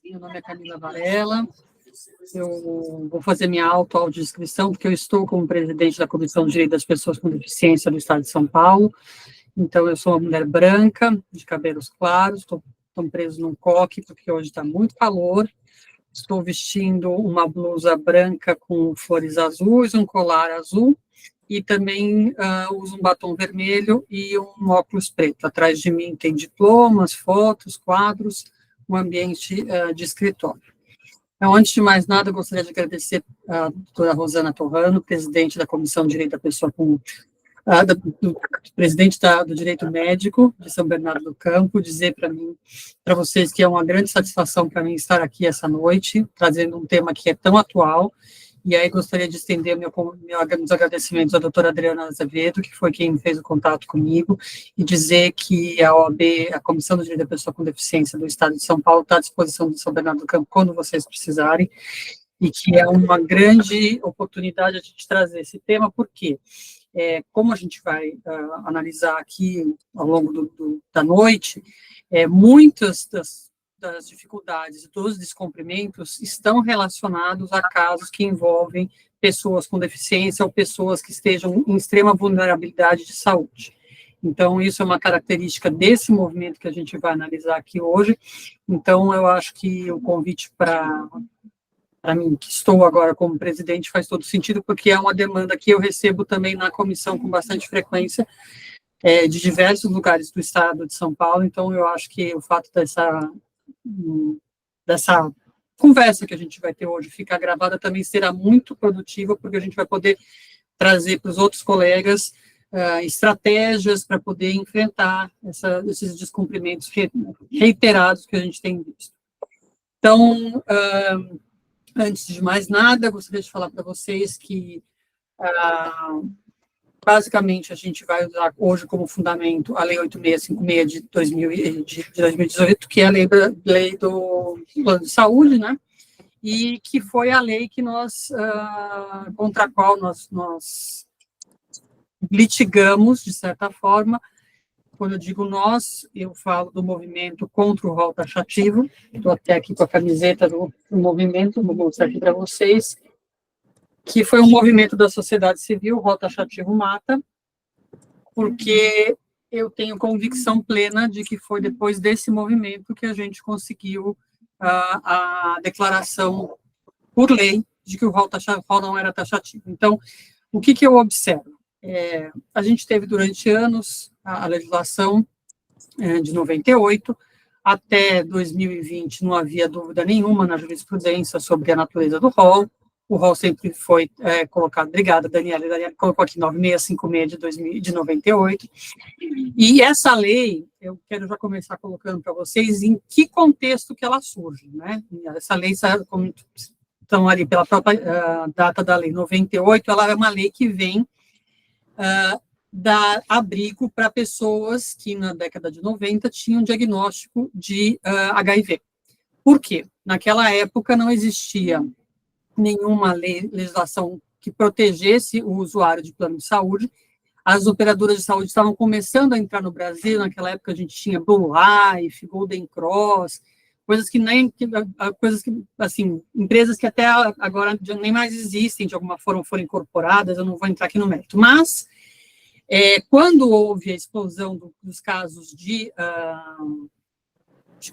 Meu nome é Camila Varela, eu vou fazer minha auto-audiodescrição, porque eu estou como presidente da Comissão de Direito das Pessoas com Deficiência do Estado de São Paulo. Então, eu sou uma mulher branca, de cabelos claros, estou presa num coque, porque hoje está muito calor. Estou vestindo uma blusa branca com flores azuis, um colar azul, e também uso um batom vermelho e um óculos preto. Atrás de mim tem diplomas, fotos, quadros, um ambiente de escritório. Então, antes de mais nada, eu gostaria de agradecer a doutora Rosana Torrano, presidente da Comissão de Direito da Pessoa com... presidente do Direito Médico de São Bernardo do Campo, dizer para vocês que é uma grande satisfação para mim estar aqui essa noite, trazendo um tema que é tão atual. E aí gostaria de estender meus agradecimentos à doutora Adriana Azevedo, que foi quem fez o contato comigo, e dizer que a OAB, a Comissão do Direito da Pessoa com Deficiência do Estado de São Paulo, está à disposição de São Bernardo do Campo quando vocês precisarem, e que é uma grande oportunidade a gente trazer esse tema, porque como a gente vai analisar aqui ao longo da noite, muitas das dificuldades e dos descumprimentos estão relacionados a casos que envolvem pessoas com deficiência ou pessoas que estejam em extrema vulnerabilidade de saúde. Então, isso é uma característica desse movimento que a gente vai analisar aqui hoje. Então, eu acho que o convite para mim, que estou agora como presidente, faz todo sentido, porque é uma demanda que eu recebo também na comissão com bastante frequência, de diversos lugares do estado de São Paulo. Então, eu acho que o fato dessa conversa que a gente vai ter hoje ficar gravada também será muito produtiva, porque a gente vai poder trazer para os outros colegas estratégias para poder enfrentar esses descumprimentos reiterados que a gente tem visto. Então, antes de mais nada, gostaria de falar para vocês que, basicamente, a gente vai usar hoje como fundamento a Lei 8656 de 2018, que é a lei do Plano de Saúde, né? E que foi a lei que contra a qual nós litigamos, de certa forma. Quando eu digo nós, eu falo do movimento contra o rol taxativo. Estou até aqui com a camiseta do movimento, vou mostrar aqui para vocês, que foi um movimento da sociedade civil, o rol taxativo mata, porque eu tenho convicção plena de que foi depois desse movimento que a gente conseguiu a declaração por lei de que o rol não era taxativo. Então, o que eu observo? A gente teve durante anos a legislação de 98, até 2020 não havia dúvida nenhuma na jurisprudência sobre a natureza do rol. O rol sempre foi colocado, obrigada, Daniela colocou aqui 9656 de 98, e essa lei, eu quero já começar colocando para vocês em que contexto que ela surge, né? Essa lei, como estão ali pela própria data da lei 98, ela é uma lei que vem dar abrigo para pessoas que na década de 90 tinham diagnóstico de HIV. Por quê? Naquela época não existia nenhuma legislação que protegesse o usuário de plano de saúde. As operadoras de saúde estavam começando a entrar no Brasil, naquela época a gente tinha Blue Life, Golden Cross, coisas que, assim, empresas que até agora nem mais existem, de alguma forma foram incorporadas, eu não vou entrar aqui no mérito. Mas, quando houve a explosão dos casos de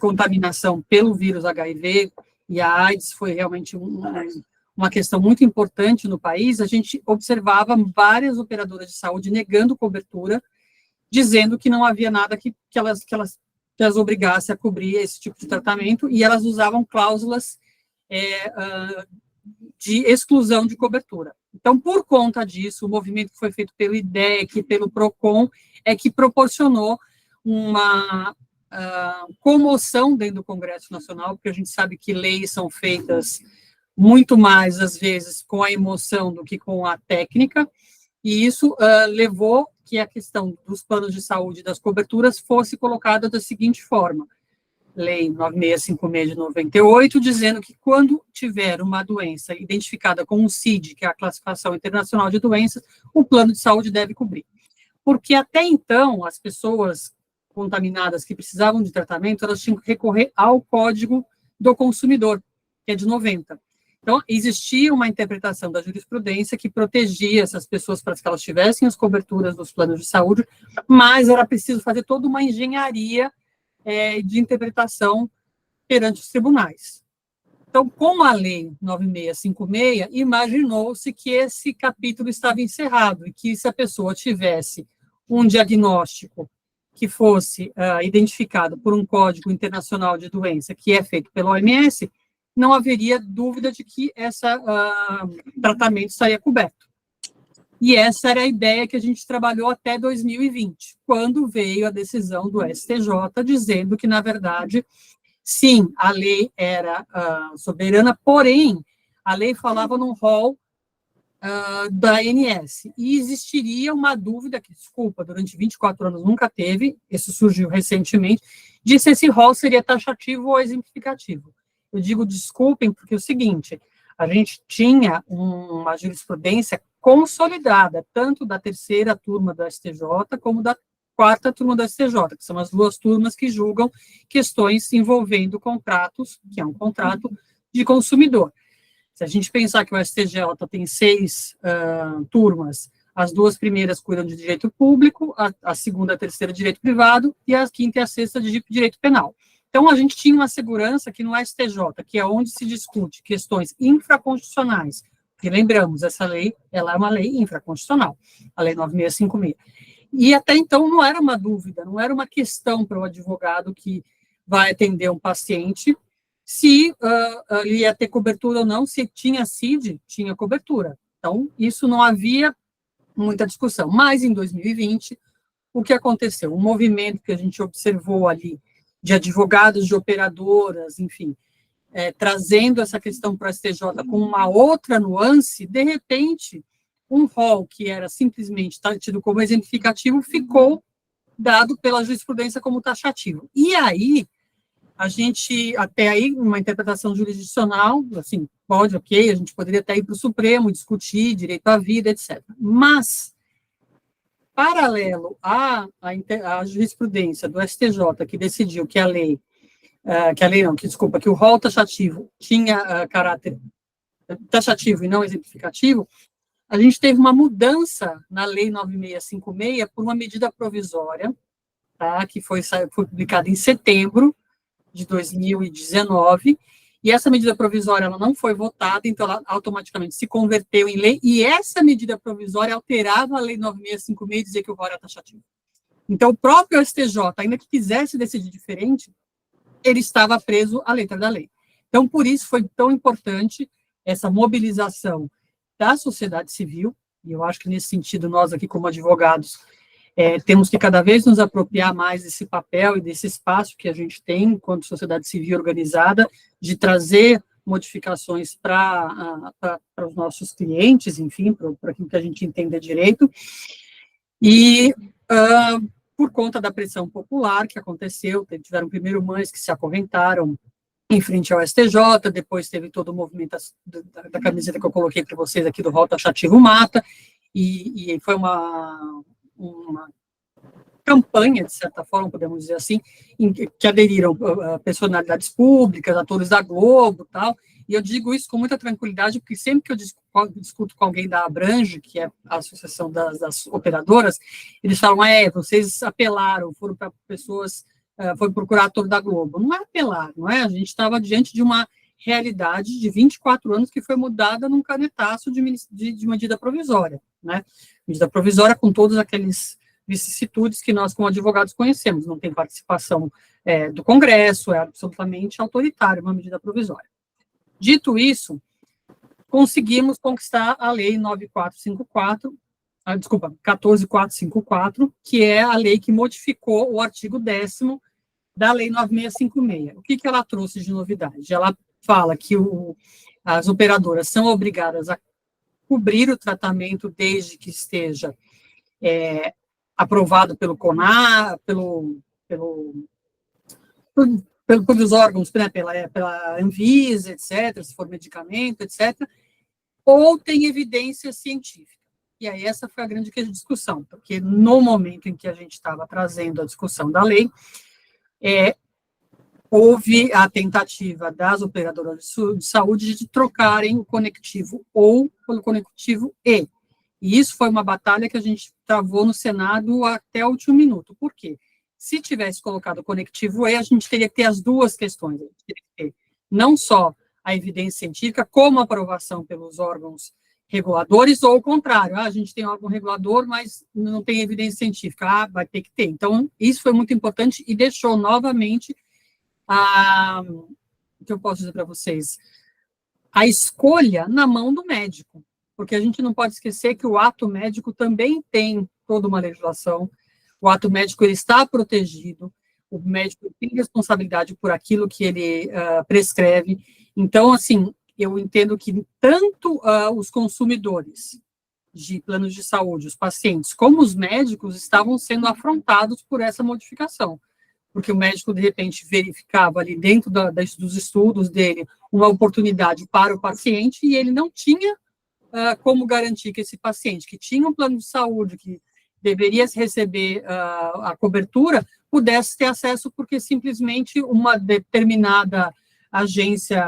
contaminação pelo vírus HIV, e a AIDS foi realmente uma questão muito importante no país, a gente observava várias operadoras de saúde negando cobertura, dizendo que não havia nada que as obrigasse a cobrir esse tipo de tratamento, e elas usavam cláusulas de exclusão de cobertura. Então, por conta disso, o movimento que foi feito pelo IDEC, pelo PROCON, é que proporcionou uma comoção dentro do Congresso Nacional, porque a gente sabe que leis são feitas muito mais, às vezes, com a emoção do que com a técnica, e isso levou que a questão dos planos de saúde e das coberturas fosse colocada da seguinte forma: Lei 9656 de 98, dizendo que quando tiver uma doença identificada com um CID, que é a Classificação Internacional de Doenças, o plano de saúde deve cobrir. Porque até então, as pessoas contaminadas que precisavam de tratamento, elas tinham que recorrer ao Código do Consumidor, que é de 90. Então, existia uma interpretação da jurisprudência que protegia essas pessoas para que elas tivessem as coberturas dos planos de saúde, mas era preciso fazer toda uma engenharia de interpretação perante os tribunais. Então, com a Lei 9656, imaginou-se que esse capítulo estava encerrado e que se a pessoa tivesse um diagnóstico que fosse identificado por um Código Internacional de Doença, que é feito pela OMS, não haveria dúvida de que esse tratamento estaria coberto. E essa era a ideia que a gente trabalhou até 2020, quando veio a decisão do STJ dizendo que, na verdade, sim, a lei era soberana, porém, a lei falava num rol da ANS, e existiria uma dúvida, que, desculpa, durante 24 anos nunca teve, isso surgiu recentemente, de se esse rol seria taxativo ou exemplificativo. Eu digo desculpem, porque é o seguinte, a gente tinha uma jurisprudência consolidada, tanto da terceira turma do STJ, como da quarta turma do STJ, que são as duas turmas que julgam questões envolvendo contratos, que é um contrato de consumidor. Se a gente pensar que o STJ tem 6 turmas, as 2 primeiras cuidam de direito público, a segunda e a terceira de direito privado, e a quinta e a sexta de direito penal. Então, a gente tinha uma segurança que no STJ, que é onde se discute questões infraconstitucionais, porque lembramos, essa lei, ela é uma lei infraconstitucional, a Lei 9656. E até então não era uma dúvida, não era uma questão para o advogado que vai atender um paciente, se ele ia ter cobertura ou não, se tinha CID, tinha cobertura. Então, isso não havia muita discussão. Mas, em 2020, o que aconteceu? Um movimento que a gente observou ali, de advogados, de operadoras, enfim, trazendo essa questão para o STJ com uma outra nuance, de repente, um rol que era simplesmente tido como exemplificativo ficou dado pela jurisprudência como taxativo. E aí, a gente, até aí, uma interpretação jurisdicional, assim, pode, ok, a gente poderia até ir para o Supremo, discutir direito à vida, etc. Mas, paralelo à jurisprudência do STJ, que decidiu que que o rol taxativo tinha caráter taxativo e não exemplificativo, a gente teve uma mudança na Lei 9656 por uma medida provisória, tá, que foi publicada em setembro de 2019, e essa medida provisória ela não foi votada, então ela automaticamente se converteu em lei, e essa medida provisória alterava a Lei 9656 e dizia que o rol era taxativo. Então, o próprio STJ, ainda que quisesse decidir diferente, ele estava preso à letra da lei. Então, por isso foi tão importante essa mobilização da sociedade civil, e eu acho que nesse sentido nós aqui como advogados temos que cada vez nos apropriar mais desse papel e desse espaço que a gente tem enquanto sociedade civil organizada, de trazer modificações para os nossos clientes, enfim, para aquilo que a gente entende direito, e por conta da pressão popular que aconteceu, tiveram primeiro mães que se acorrentaram em frente ao STJ, depois teve todo o movimento da camiseta que eu coloquei para vocês aqui do rol taxativo mata, e foi uma campanha, de certa forma, podemos dizer assim, que aderiram personalidades públicas, atores da Globo, tal, e eu digo isso com muita tranquilidade, porque sempre que eu discuto com alguém da Abrange, que é a Associação das Operadoras, eles falam, vocês apelaram, foram para pessoas, foi procurar ator da Globo. Não é apelar, não é? A gente estava diante de uma realidade de 24 anos que foi mudada num canetaço de medida provisória, né? Medida provisória com todos aqueles vicissitudes que nós, como advogados, conhecemos. Não tem participação do Congresso, é absolutamente autoritário, uma medida provisória. Dito isso, conseguimos conquistar a Lei 14454, que é a lei que modificou o artigo 10º da Lei 9656. O que ela trouxe de novidade? Ela fala que as operadoras são obrigadas a cobrir o tratamento desde que esteja aprovado pelo CONAR, pelos órgãos, né, pela Anvisa, etc., se for medicamento, etc., ou tem evidência científica. E aí essa foi a grande discussão, porque no momento em que a gente estava trazendo a discussão da lei, houve a tentativa das operadoras de saúde de trocarem o conectivo ou pelo conectivo E. E isso foi uma batalha que a gente travou no Senado até o último minuto. Por quê? Se tivesse colocado o conectivo E, a gente teria que ter as duas questões. A gente teria que ter não só a evidência científica, como a aprovação pelos órgãos reguladores, ou o contrário, a gente tem órgão regulador, mas não tem evidência científica, vai ter que ter. Então, isso foi muito importante e deixou novamente o que eu posso dizer para vocês? A escolha na mão do médico, porque a gente não pode esquecer que o ato médico também tem toda uma legislação, o ato médico ele está protegido, o médico tem responsabilidade por aquilo que ele prescreve. Então, assim, eu entendo que tanto os consumidores de planos de saúde, os pacientes, como os médicos estavam sendo afrontados por essa modificação, porque o médico, de repente, verificava ali dentro dos estudos dele uma oportunidade para o paciente e ele não tinha como garantir que esse paciente, que tinha um plano de saúde, que deveria receber a cobertura, pudesse ter acesso, porque simplesmente uma determinada agência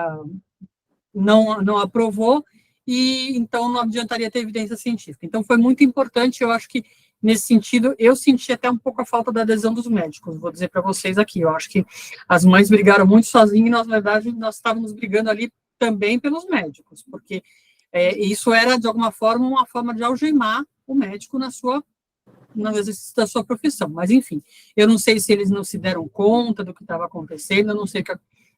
não aprovou, e então não adiantaria ter evidência científica. Então, foi muito importante, eu acho que, nesse sentido, eu senti até um pouco a falta da adesão dos médicos, vou dizer para vocês aqui, eu acho que as mães brigaram muito sozinhas, e, na verdade, nós estávamos brigando ali também pelos médicos, porque isso era, de alguma forma, uma forma de algemar o médico na exercício da sua profissão, mas, enfim, eu não sei se eles não se deram conta do que estava acontecendo, eu não sei,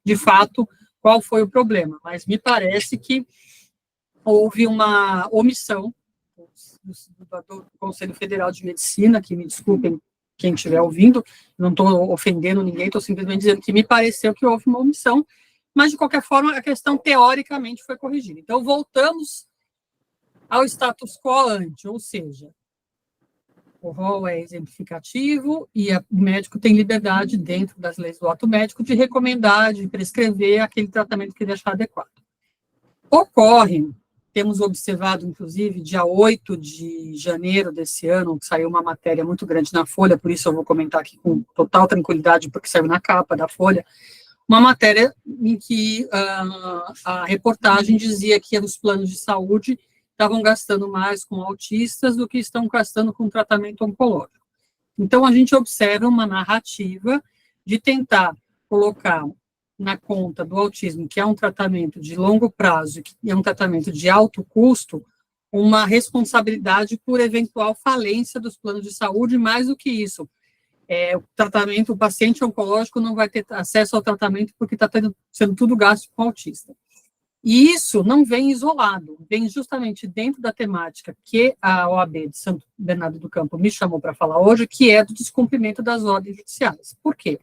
de fato, qual foi o problema, mas me parece que houve uma omissão do Conselho Federal de Medicina, que me desculpem quem estiver ouvindo, não estou ofendendo ninguém, estou simplesmente dizendo que me pareceu que houve uma omissão, mas, de qualquer forma, a questão teoricamente foi corrigida. Então, voltamos ao status quo ante, ou seja, o rol é exemplificativo e o médico tem liberdade, dentro das leis do ato médico, de recomendar, de prescrever aquele tratamento que ele achar adequado. Ocorre, temos observado, inclusive, dia 8 de janeiro desse ano, saiu uma matéria muito grande na Folha, por isso eu vou comentar aqui com total tranquilidade, porque saiu na capa da Folha, uma matéria em que a reportagem dizia que os planos de saúde estavam gastando mais com autistas do que estão gastando com tratamento oncológico. Então, a gente observa uma narrativa de tentar colocar na conta do autismo, que é um tratamento de longo prazo, que é um tratamento de alto custo, uma responsabilidade por eventual falência dos planos de saúde, mais do que isso. O paciente oncológico não vai ter acesso ao tratamento porque está sendo tudo gasto com autista. E isso não vem isolado, vem justamente dentro da temática que a OAB de São Bernardo do Campo me chamou para falar hoje, que é do descumprimento das ordens judiciais. Por quê?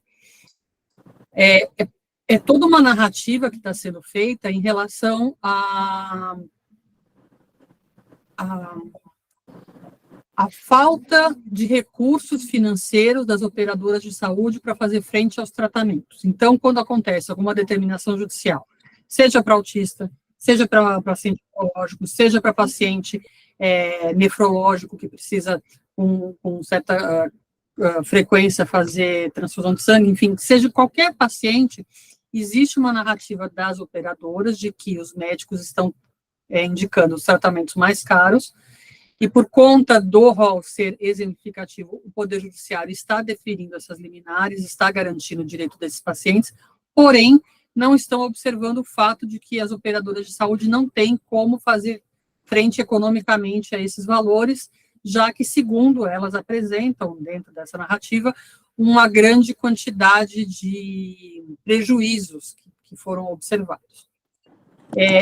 É toda uma narrativa que está sendo feita em relação a falta de recursos financeiros das operadoras de saúde para fazer frente aos tratamentos. Então, quando acontece alguma determinação judicial, seja para autista, seja para paciente oncológico, seja para paciente nefrológico que precisa com certa frequência fazer transfusão de sangue, enfim, seja qualquer paciente, existe uma narrativa das operadoras de que os médicos estão indicando os tratamentos mais caros, e por conta do rol ser exemplificativo, o Poder Judiciário está deferindo essas liminares, está garantindo o direito desses pacientes, porém, não estão observando o fato de que as operadoras de saúde não têm como fazer frente economicamente a esses valores, já que, segundo elas apresentam, dentro dessa narrativa, uma grande quantidade de prejuízos que foram observados.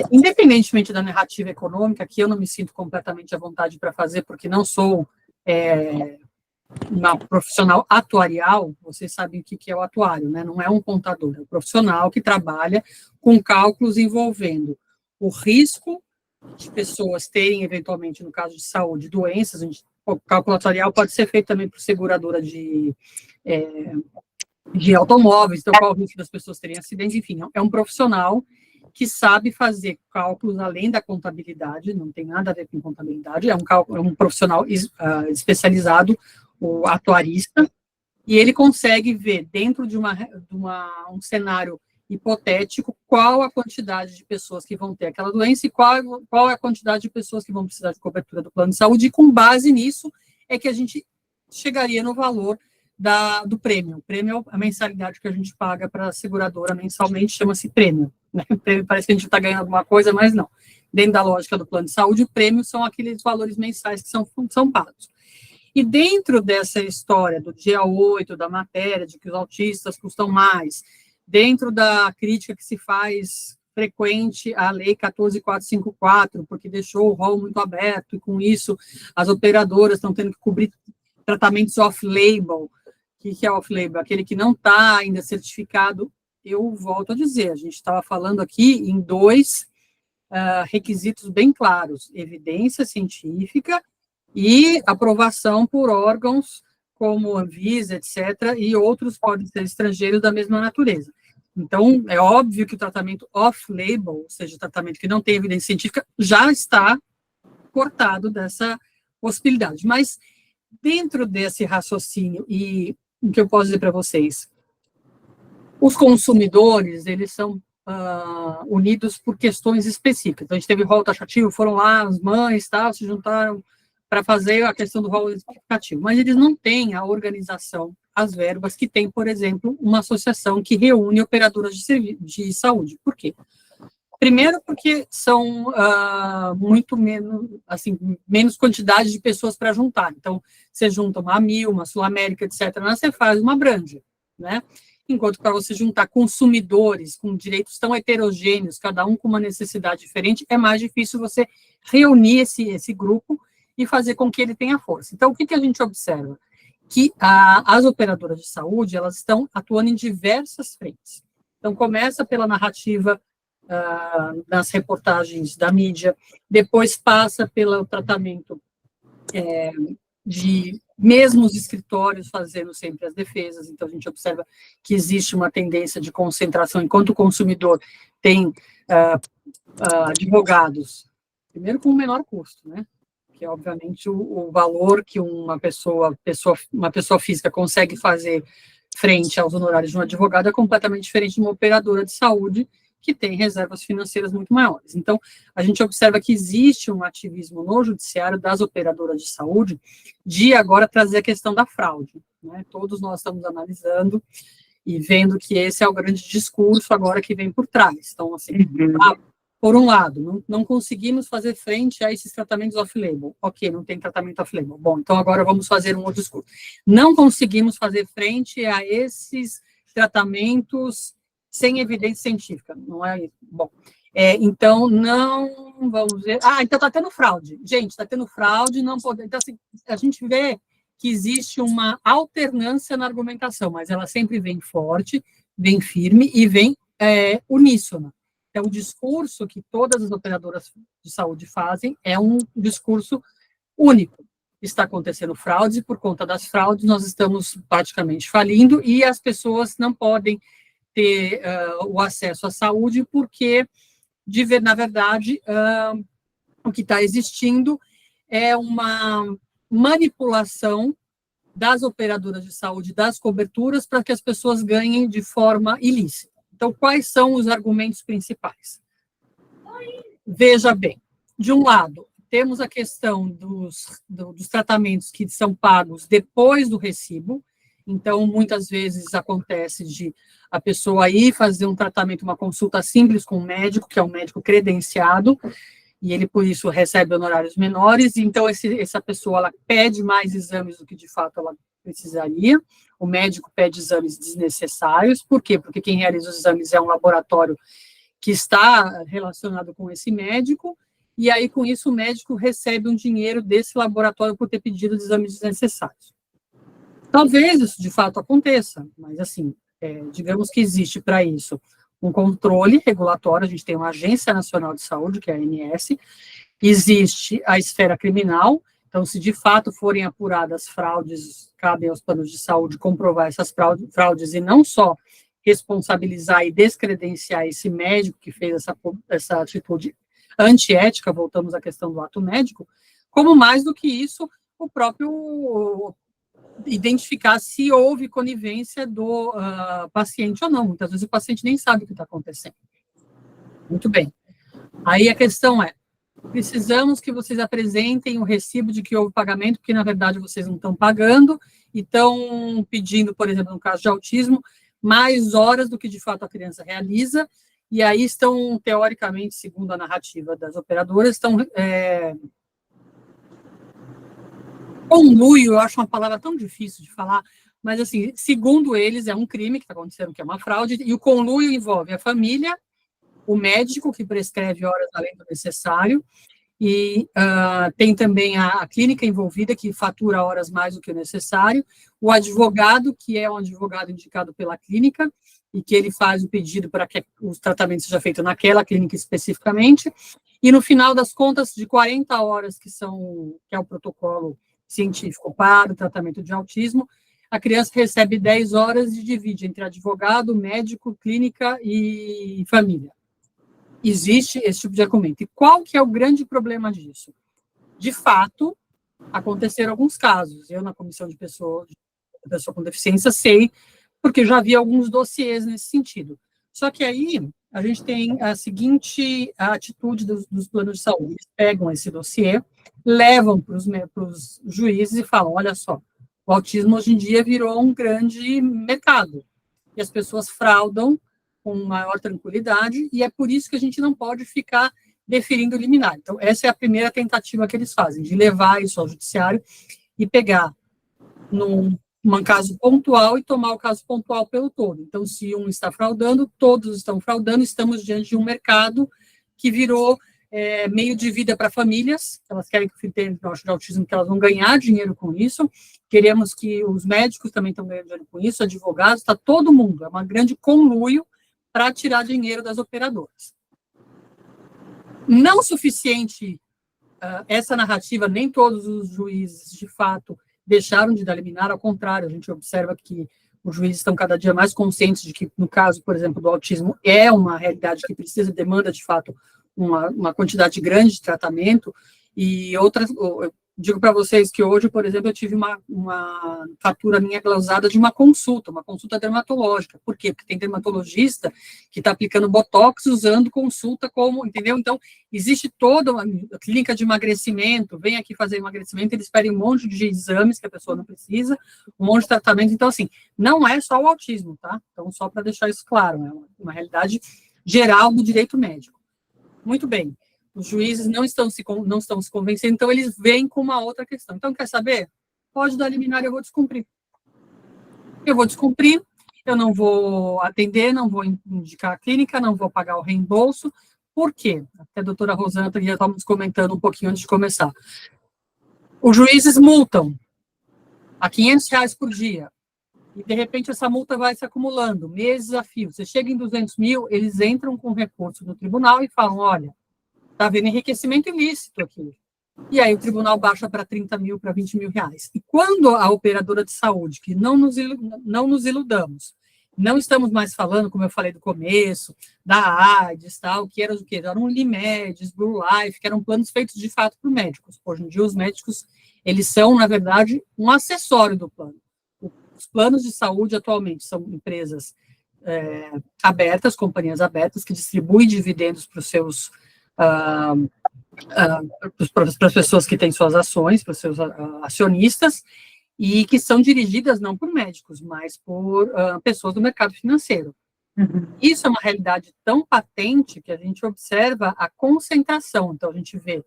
Independentemente da narrativa econômica, que eu não me sinto completamente à vontade para fazer, porque não sou uma profissional atuarial, vocês sabem o que é o atuário, né? Não é um contador, é um profissional que trabalha com cálculos envolvendo o risco de pessoas terem, eventualmente, no caso de saúde, doenças. O cálculo atuarial pode ser feito também por seguradora de automóveis, então qual o risco das pessoas terem acidentes, enfim, é um profissional que sabe fazer cálculos além da contabilidade, não tem nada a ver com contabilidade, é um profissional especializado, o atuarista, e ele consegue ver, dentro de um cenário hipotético, qual a quantidade de pessoas que vão ter aquela doença e qual é a quantidade de pessoas que vão precisar de cobertura do plano de saúde, e com base nisso é que a gente chegaria no valor do prêmio. O prêmio é a mensalidade que a gente paga para a seguradora mensalmente, chama-se prêmio. Né? O prêmio parece que a gente está ganhando alguma coisa, mas não. Dentro da lógica do plano de saúde, o prêmio são aqueles valores mensais que são pagos. E dentro dessa história do dia 8, da matéria, de que os autistas custam mais, dentro da crítica que se faz frequente à Lei 14.454, porque deixou o rol muito aberto, e com isso as operadoras estão tendo que cobrir tratamentos off-label. O que é off-label? Aquele que não está ainda certificado. Eu volto a dizer, a gente estava falando aqui em dois requisitos bem claros: evidência científica e aprovação por órgãos como a Anvisa, etc., e outros podem ser estrangeiros da mesma natureza. Então, é óbvio que o tratamento off-label, ou seja, o tratamento que não tem evidência científica, já está cortado dessa possibilidade. Mas, dentro desse raciocínio, e o que eu posso dizer para vocês, os consumidores, eles são unidos por questões específicas. Então, a gente teve rol taxativo, foram lá as mães, tal, se juntaram para fazer a questão do rol explicativo, mas eles não têm a organização, as verbas que tem, por exemplo, uma associação que reúne operadoras de saúde. Por quê? Primeiro, porque são muito menos, assim, menos quantidade de pessoas para juntar. Então, você junta uma AMIL, uma Sul América, etc., você faz uma Brande, né? Enquanto para você juntar consumidores com direitos tão heterogêneos, cada um com uma necessidade diferente, é mais difícil você reunir esse grupo e fazer com que ele tenha força. Então, o que a gente observa? Que as operadoras de saúde, elas estão atuando em diversas frentes. Então, começa pela narrativa nas reportagens da mídia, depois passa pelo tratamento de mesmo os escritórios fazendo sempre as defesas. Então, a gente observa que existe uma tendência de concentração, enquanto o consumidor tem advogados, primeiro com o menor custo, né? Que é, obviamente, o valor que uma pessoa física consegue fazer frente aos honorários de um advogado é completamente diferente de uma operadora de saúde que tem reservas financeiras muito maiores. Então, a gente observa que existe um ativismo no judiciário das operadoras de saúde de agora trazer a questão da fraude, né? Todos nós estamos analisando e vendo que esse é o grande discurso agora que vem por trás. Então, assim, por um lado, não conseguimos fazer frente a esses tratamentos off-label. Ok, não tem tratamento off-label. Bom, então agora vamos fazer um outro discurso. Não conseguimos fazer frente a esses tratamentos sem evidência científica, não é isso? Bom, então não vamos ver. Então está tendo fraude. Gente, está tendo fraude, não pode. Então, assim, a gente vê que existe uma alternância na argumentação, mas ela sempre vem forte, vem firme e vem uníssona. Então, o discurso que todas as operadoras de saúde fazem é um discurso único. Está acontecendo fraudes, e por conta das fraudes nós estamos praticamente falindo, e as pessoas não podem ter o acesso à saúde, porque, na verdade, o que está existindo é uma manipulação das operadoras de saúde, das coberturas, para que as pessoas ganhem de forma ilícita. Então, quais são os argumentos principais? Veja bem, de um lado, temos a questão dos tratamentos que são pagos depois do recibo. Então, muitas vezes acontece de a pessoa ir fazer um tratamento, uma consulta simples com um médico, que é um médico credenciado, e ele, por isso, recebe honorários menores. Então, essa pessoa ela pede mais exames do que, de fato, ela precisaria. O médico pede exames desnecessários. Por quê? Porque quem realiza os exames é um laboratório que está relacionado com esse médico, e aí, com isso, o médico recebe um dinheiro desse laboratório por ter pedido exames desnecessários. Talvez isso, de fato, aconteça, mas, assim, digamos que existe para isso um controle regulatório. A gente tem uma Agência Nacional de Saúde, que é a ANS, existe a esfera criminal. Então, se de fato forem apuradas fraudes, cabe aos planos de saúde comprovar essas fraudes e não só responsabilizar e descredenciar esse médico que fez essa atitude antiética, voltamos à questão do ato médico, como mais do que isso, o próprio identificar se houve conivência do paciente ou não. Muitas vezes o paciente nem sabe o que está acontecendo. Muito bem. Aí a questão é, precisamos que vocês apresentem o recibo de que houve pagamento, porque na verdade vocês não estão pagando, e estão pedindo, por exemplo, no caso de autismo, mais horas do que de fato a criança realiza, e aí estão, teoricamente, segundo a narrativa das operadoras, estão conluio, eu acho uma palavra tão difícil de falar, mas assim, segundo eles, é um crime que está acontecendo, que é uma fraude, e o conluio envolve a família, o médico que prescreve horas além do necessário, e tem também a clínica envolvida, que fatura horas mais do que o necessário, o advogado, que é um advogado indicado pela clínica, e que ele faz o pedido para que o tratamento seja feito naquela clínica especificamente, e no final das contas, de 40 horas, que é o protocolo científico para o tratamento de autismo, a criança recebe 10 horas e divide entre advogado, médico, clínica e família. Existe esse tipo de argumento. E qual que é o grande problema disso? De fato, aconteceram alguns casos. Eu, na comissão de pessoa com deficiência, sei, porque já vi alguns dossiês nesse sentido. Só que aí, a gente tem a seguinte atitude dos planos de saúde. Eles pegam esse dossiê, levam para os juízes e falam, olha só, o autismo hoje em dia virou um grande mercado. E as pessoas fraudam com maior tranquilidade, e é por isso que a gente não pode ficar deferindo liminar. Então, essa é a primeira tentativa que eles fazem, de levar isso ao judiciário e pegar num caso pontual e tomar o caso pontual pelo todo. Então, se um está fraudando, todos estão fraudando, estamos diante de um mercado que virou meio de vida para famílias, elas querem que o filho tenha diagnóstico de autismo, que elas vão ganhar dinheiro com isso, queremos que os médicos também estão ganhando dinheiro com isso, advogados, está todo mundo, é uma grande conluio para tirar dinheiro das operadoras. Não suficiente essa narrativa, nem todos os juízes, de fato, deixaram de dar liminar, ao contrário, a gente observa que os juízes estão cada dia mais conscientes de que, no caso, por exemplo, do autismo, é uma realidade que precisa, demanda, de fato, uma quantidade grande de tratamento, e outras, eu digo para vocês que hoje, por exemplo, eu tive uma fatura minha glausada de uma consulta dermatológica. Por quê? Porque tem dermatologista que está aplicando botox usando consulta como, entendeu? Então, existe toda uma clínica de emagrecimento, vem aqui fazer emagrecimento, eles pedem um monte de exames que a pessoa não precisa, um monte de tratamento. Então, assim, não é só o autismo, tá? Então, só para deixar isso claro, é uma realidade geral do direito médico. Muito bem. Os juízes não estão se convencendo, então eles vêm com uma outra questão. Então, quer saber? Pode dar liminar, eu vou descumprir. Eu não vou atender, não vou indicar a clínica, não vou pagar o reembolso. Por quê? Até a doutora Rosana já estávamos comentando um pouquinho antes de começar. Os juízes multam a R$500 por dia, e de repente essa multa vai se acumulando, meses a fio. Você chega em 200 mil, eles entram com recurso no tribunal e falam, olha, está havendo enriquecimento ilícito aqui. E aí o tribunal baixa para 30 mil, para 20 mil reais. E quando a operadora de saúde, que não nos iludamos, não estamos mais falando, como eu falei do começo, da AIDS, tal, que era o quê? Eram Limedes, Blue Life, que eram planos feitos de fato por médicos. Hoje em dia os médicos, eles são, na verdade, um acessório do plano. Os planos de saúde atualmente são empresas abertas, companhias abertas, que distribuem dividendos para os seus para as pessoas que têm suas ações, para os seus acionistas, e que são dirigidas não por médicos, mas por pessoas do mercado financeiro. Uhum. Isso é uma realidade tão patente que a gente observa a concentração. Então, a gente vê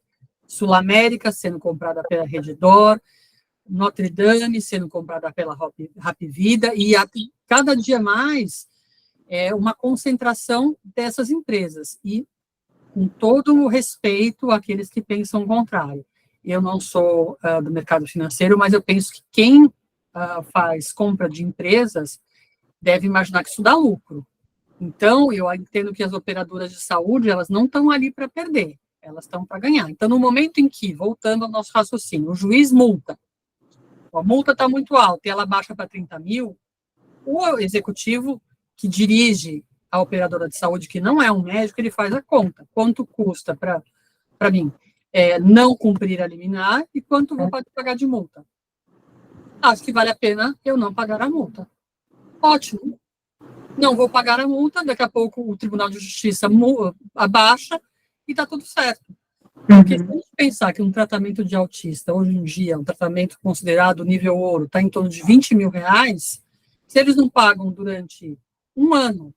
Sul América sendo comprada pela Redditor, Notre Dame sendo comprada pela Hapvida, e cada dia mais uma concentração dessas empresas. E com todo o respeito àqueles que pensam o contrário. Eu não sou do mercado financeiro, mas eu penso que quem faz compra de empresas deve imaginar que isso dá lucro. Então, eu entendo que as operadoras de saúde, elas não estão ali para perder, elas estão para ganhar. Então, no momento em que, voltando ao nosso raciocínio, o juiz multa, a multa está muito alta e ela baixa para 30 mil, o executivo que dirige a operadora de saúde, que não é um médico, ele faz a conta. Quanto custa para mim não cumprir a liminar e quanto vou pagar de multa? Acho que vale a pena eu não pagar a multa. Ótimo. Não vou pagar a multa, daqui a pouco o Tribunal de Justiça abaixa e está tudo certo. Porque se a gente pensar que um tratamento de autista, hoje em dia, um tratamento considerado nível ouro, está em torno de R$20 mil, se eles não pagam durante um ano,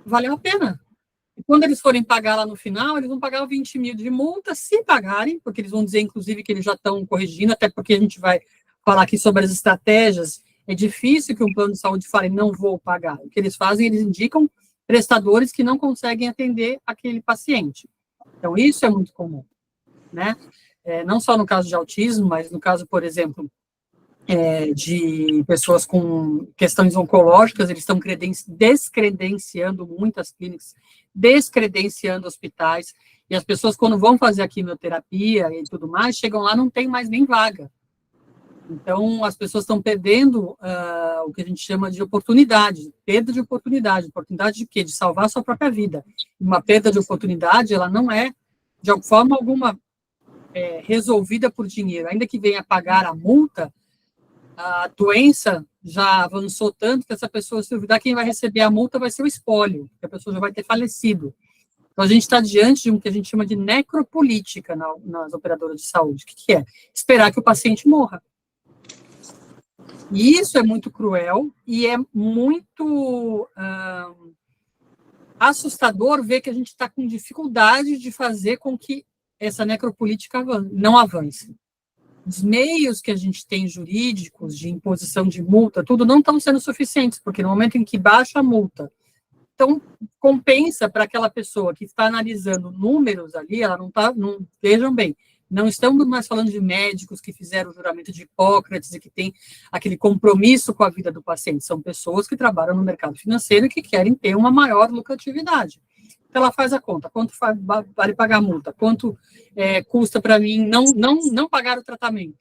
valeu a pena. E quando eles forem pagar lá no final, eles vão pagar 20 mil de multa, se pagarem, porque eles vão dizer, inclusive, que eles já estão corrigindo, até porque a gente vai falar aqui sobre as estratégias. É difícil que um plano de saúde fale, não vou pagar. O que eles fazem, eles indicam prestadores que não conseguem atender aquele paciente. Então, isso é muito comum, né? Não só no caso de autismo, mas no caso, por exemplo, de pessoas com questões oncológicas, eles estão descredenciando muitas clínicas, descredenciando hospitais, e as pessoas, quando vão fazer a quimioterapia e tudo mais, chegam lá, não tem mais nem vaga. Então, as pessoas estão perdendo o que a gente chama de oportunidade, perda de oportunidade. Oportunidade de quê? De salvar a sua própria vida. Uma perda de oportunidade, ela não é, de forma alguma, resolvida por dinheiro. Ainda que venha pagar a multa, a doença já avançou tanto que essa pessoa, se duvidar, quem vai receber a multa vai ser o espólio, que a pessoa já vai ter falecido. Então, a gente está diante de um que a gente chama de necropolítica nas operadoras de saúde. O que é? Esperar que o paciente morra. E isso é muito cruel e é muito assustador ver que a gente está com dificuldade de fazer com que essa necropolítica não avance. Os meios que a gente tem jurídicos de imposição de multa, tudo, não estão sendo suficientes, porque no momento em que baixa a multa, então compensa para aquela pessoa que está analisando números ali, ela não está, vejam bem, não estamos mais falando de médicos que fizeram o juramento de Hipócrates e que tem aquele compromisso com a vida do paciente, são pessoas que trabalham no mercado financeiro e que querem ter uma maior lucratividade. Então, ela faz a conta, quanto vale pagar a multa, quanto custa para mim não pagar o tratamento.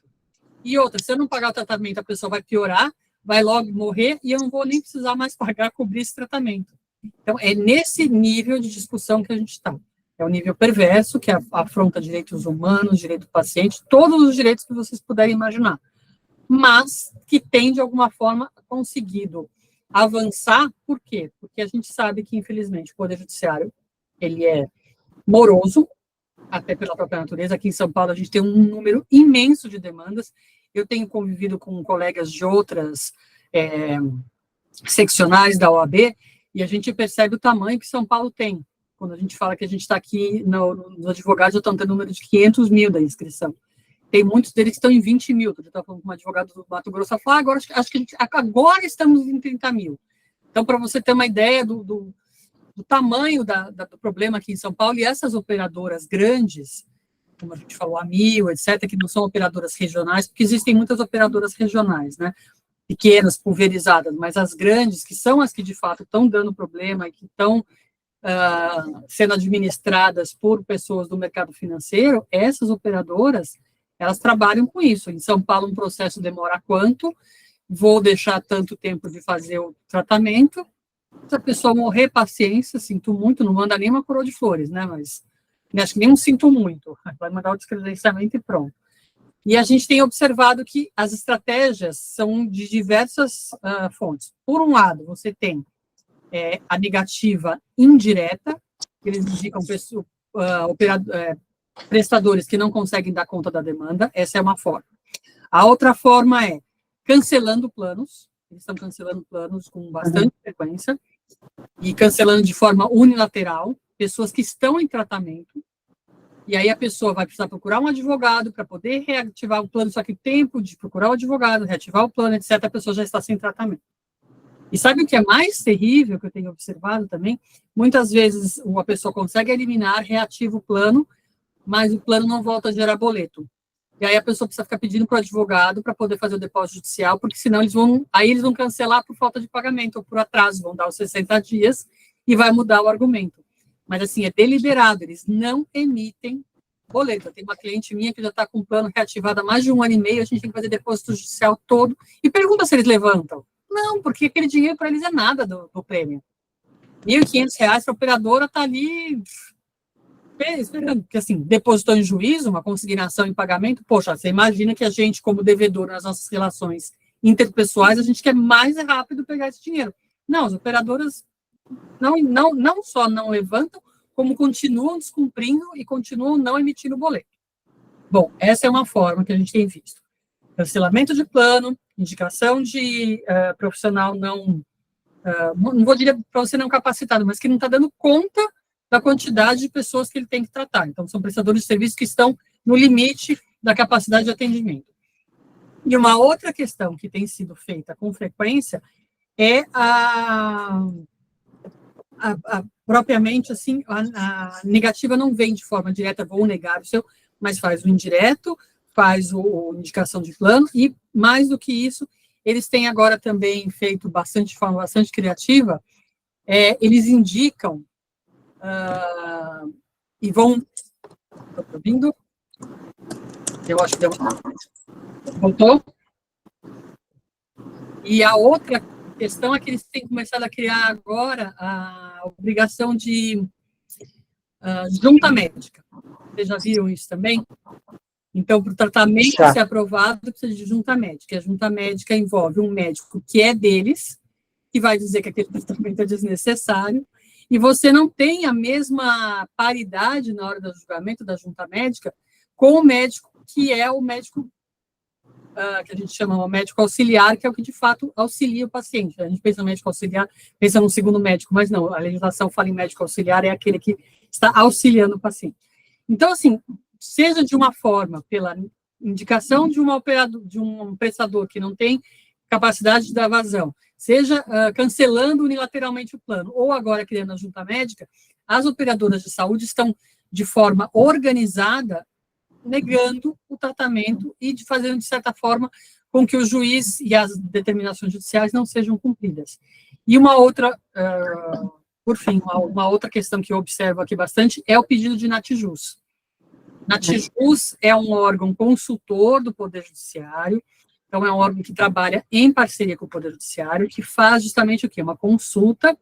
E outra, se eu não pagar o tratamento, a pessoa vai piorar, vai logo morrer, e eu não vou nem precisar mais cobrir esse tratamento. Então, é nesse nível de discussão que a gente está. É um nível perverso, que afronta direitos humanos, direito do paciente, todos os direitos que vocês puderem imaginar, mas que tem, de alguma forma, conseguido avançar. Por quê? Porque a gente sabe que, infelizmente, o Poder Judiciário ele é moroso, até pela própria natureza. Aqui em São Paulo, a gente tem um número imenso de demandas. Eu tenho convivido com colegas de outras seccionais da OAB, e a gente percebe o tamanho que São Paulo tem. Quando a gente fala que a gente está aqui, nos advogados já estão tendo um número de 500 mil da inscrição. Tem muitos deles que estão em 20 mil. Eu estava falando com um advogado do Mato Grosso, falou, agora agora estamos em 30 mil. Então, para você ter uma ideia do tamanho do problema aqui em São Paulo, e essas operadoras grandes, como a gente falou, a Mil, etc., que não são operadoras regionais, porque existem muitas operadoras regionais, né, pequenas, pulverizadas, mas as grandes, que são as que de fato estão dando problema e que estão sendo administradas por pessoas do mercado financeiro, essas operadoras, elas trabalham com isso. Em São Paulo, um processo demora quanto? Vou deixar tanto tempo de fazer o tratamento. Se a pessoa morrer, paciência, sinto muito, não manda nem uma coroa de flores, né, mas acho que nem um sinto muito, vai mandar o descredenciamento e pronto. E a gente tem observado que as estratégias são de diversas fontes. Por um lado, você tem a negativa indireta, que eles indicam prestadores que não conseguem dar conta da demanda, essa é uma forma. A outra forma é cancelando planos, eles estão cancelando planos com bastante frequência, e cancelando de forma unilateral, pessoas que estão em tratamento, e aí a pessoa vai precisar procurar um advogado para poder reativar o plano, só que o tempo de procurar o advogado, reativar o plano, etc., a pessoa já está sem tratamento. E sabe o que é mais terrível, que eu tenho observado também? Muitas vezes uma pessoa consegue eliminar, reativa o plano, mas o plano não volta a gerar boleto. E aí a pessoa precisa ficar pedindo para o advogado para poder fazer o depósito judicial, porque senão eles vão cancelar por falta de pagamento ou por atraso, vão dar os 60 dias e vai mudar o argumento. Mas assim, é deliberado, eles não emitem boleto. Tem uma cliente minha que já está com o plano reativado há mais de 1 ano e meio, a gente tem que fazer depósito judicial todo, e pergunta se eles levantam. Não, porque aquele dinheiro para eles é nada do prêmio. R$ 1.500 para a operadora está ali esperando, porque assim, depositou em juízo, uma consignação em pagamento, poxa, você imagina que a gente, como devedor nas nossas relações interpessoais, a gente quer mais rápido pegar esse dinheiro. Não, as operadoras não só não levantam, como continuam descumprindo e continuam não emitindo boleto. Bom, essa é uma forma que a gente tem visto. Cancelamento de plano, indicação de profissional não vou dizer para você não capacitado, mas que não está dando conta da quantidade de pessoas que ele tem que tratar. Então, são prestadores de serviço que estão no limite da capacidade de atendimento. E uma outra questão que tem sido feita com frequência é propriamente assim, a negativa não vem de forma direta, vou negar o seu, mas faz o indireto, faz a indicação de plano, e mais do que isso, eles têm agora também feito de forma bastante criativa, eles indicam e vão... Estou ouvindo? Eu acho que deu... Voltou? E a outra questão é que eles têm começado a criar agora a obrigação de junta médica. Vocês já viram isso também? Então, para o tratamento ser aprovado, precisa de junta médica. A junta médica envolve um médico que é deles, que vai dizer que aquele tratamento é desnecessário, e você não tem a mesma paridade na hora do julgamento da junta médica com o médico que é o médico que a gente chama o médico auxiliar, que é o que de fato auxilia o paciente. A gente pensa no médico auxiliar, pensa no segundo médico, mas não, a legislação fala em médico auxiliar, é aquele que está auxiliando o paciente. Então, assim, seja de uma forma, pela indicação de um prestador que não tem capacidade de dar vazão, seja cancelando unilateralmente o plano, ou agora criando a junta médica, as operadoras de saúde estão, de forma organizada, negando o tratamento e fazendo, de certa forma, com que o juiz e as determinações judiciais não sejam cumpridas. E uma outra, por fim, uma outra questão que eu observo aqui bastante é o pedido de Natijus. Natijus é um órgão consultor do Poder Judiciário, então é um órgão que trabalha em parceria com o Poder Judiciário, que faz justamente o quê? Uma consulta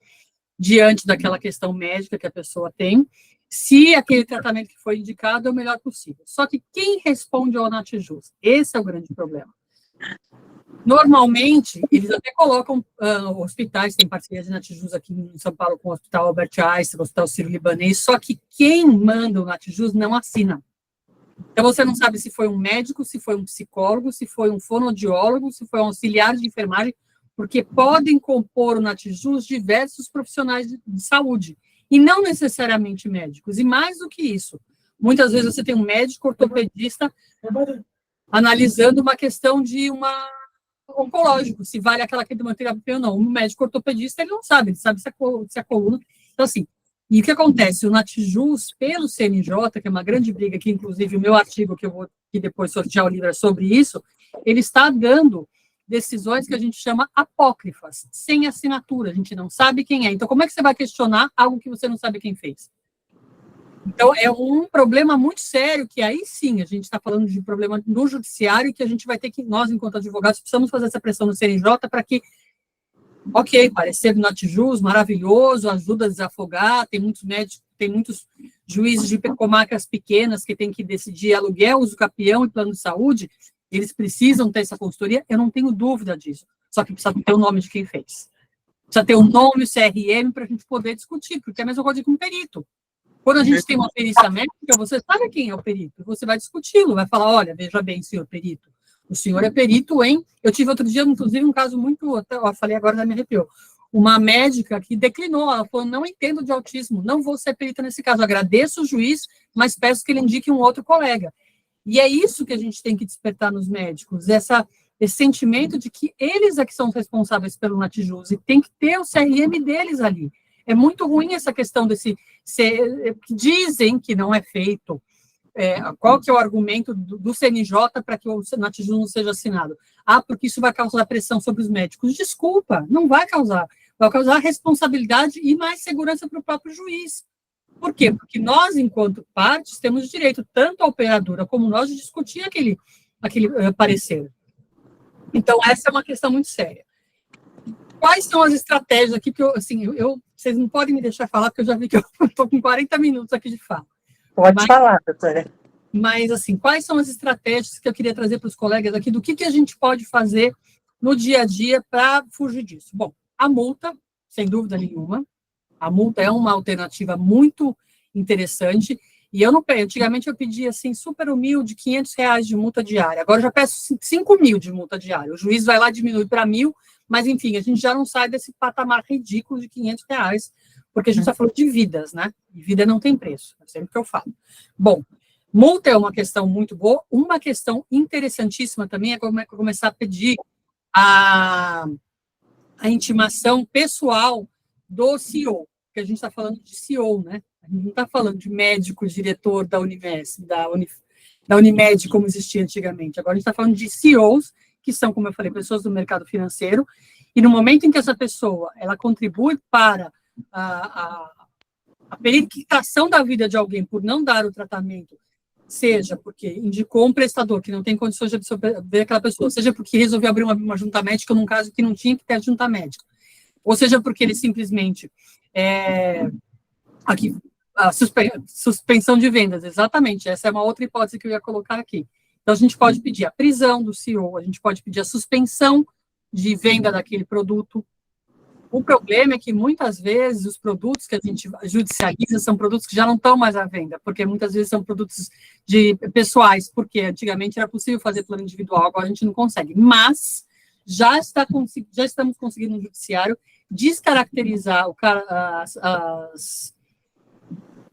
diante daquela questão médica que a pessoa tem, se aquele tratamento que foi indicado é o melhor possível. Só que quem responde ao Natijus? Esse é o grande problema. Normalmente, eles até colocam hospitais, tem parceria de Natijus aqui em São Paulo com o Hospital Albert Einstein, o Hospital Sírio-Libanês, só que quem manda o Natijus não assina. Então, você não sabe se foi um médico, se foi um psicólogo, se foi um fonoaudiólogo, se foi um auxiliar de enfermagem, porque podem compor o Natijus diversos profissionais de saúde, e não necessariamente médicos. E mais do que isso, muitas vezes você tem um médico ortopedista analisando uma questão de oncológico, se vale aquela quimioterapia ou não. O médico ortopedista, ele não sabe, ele sabe se a coluna... Então, assim, e o que acontece? O Natijus, pelo CNJ, que é uma grande briga, que inclusive o meu artigo, que eu vou aqui depois sortear o livro é sobre isso, ele está dando decisões que a gente chama apócrifas, sem assinatura, a gente não sabe quem é. Então, como é que você vai questionar algo que você não sabe quem fez? Então, é um problema muito sério, que aí sim, a gente está falando de problema no judiciário, que a gente vai ter que, nós, enquanto advogados, precisamos fazer essa pressão no CNJ para que, ok, parecer do Natijus, maravilhoso, ajuda a desafogar, tem muitos médicos, tem muitos juízes de comarcas pequenas que têm que decidir aluguel, uso capião e plano de saúde, eles precisam ter essa consultoria, eu não tenho dúvida disso, só que precisa ter o nome de quem fez. Precisa ter o nome, o CRM, para a gente poder discutir, porque é a mesma coisa que um perito. Quando a gente tem uma perícia médica, você sabe quem é o perito, você vai discuti-lo, vai falar, olha, veja bem, senhor perito, o senhor é perito em... Eu tive outro dia, inclusive, um caso muito... Eu falei agora, já me arrepiou. Uma médica que declinou, ela falou, não entendo de autismo, não vou ser perita nesse caso, agradeço o juiz, mas peço que ele indique um outro colega. E é isso que a gente tem que despertar nos médicos, esse sentimento de que eles é que são responsáveis pelo Natijus, e tem que ter o CRM deles ali. É muito ruim essa questão dizem que não é feito. Qual que é o argumento do CNJ para que o Natijus não seja assinado? Porque isso vai causar pressão sobre os médicos. Desculpa, não vai causar. Vai causar responsabilidade e mais segurança para o próprio juiz. Por quê? Porque nós, enquanto partes, temos direito, tanto a operadora como nós, de discutir aquele parecer. Então, essa é uma questão muito séria. quais são as estratégias aqui, que vocês não podem me deixar falar, porque eu já vi que eu estou com 40 minutos aqui de fala. Pode falar, doutora. Mas, assim, quais são as estratégias que eu queria trazer para os colegas aqui, do que a gente pode fazer no dia a dia para fugir disso? Bom, a multa, sem dúvida nenhuma, a multa é uma alternativa muito interessante, e antigamente eu pedia, assim, super humilde, R$500 de multa diária, agora eu já peço 5 mil de multa diária, o juiz vai lá e diminui para 1.000, mas, enfim, a gente já não sai desse patamar ridículo de R$500, porque a gente está falando de vidas, né? E vida não tem preço, é sempre que eu falo. Bom, multa é uma questão muito boa, uma questão interessantíssima também é começar a pedir a intimação pessoal do CEO, que a gente está falando de CEO, né? A gente não está falando de médico, diretor da Unimed, como existia antigamente. Agora a gente está falando de CEOs, que são, como eu falei, pessoas do mercado financeiro, e no momento em que essa pessoa ela contribui para a periquização da vida de alguém por não dar o tratamento, seja porque indicou um prestador que não tem condições de absorver aquela pessoa, seja porque resolveu abrir uma junta médica num caso que não tinha que ter junta médica, ou seja porque ele simplesmente a suspensão de vendas, exatamente, essa é uma outra hipótese que eu ia colocar aqui. Então, a gente pode pedir a prisão do CEO, a gente pode pedir a suspensão de venda daquele produto. O problema é que, muitas vezes, os produtos que a gente judicializa são produtos que já não estão mais à venda, porque muitas vezes são produtos pessoais, porque antigamente era possível fazer plano individual, agora a gente não consegue. Mas já estamos conseguindo no judiciário descaracterizar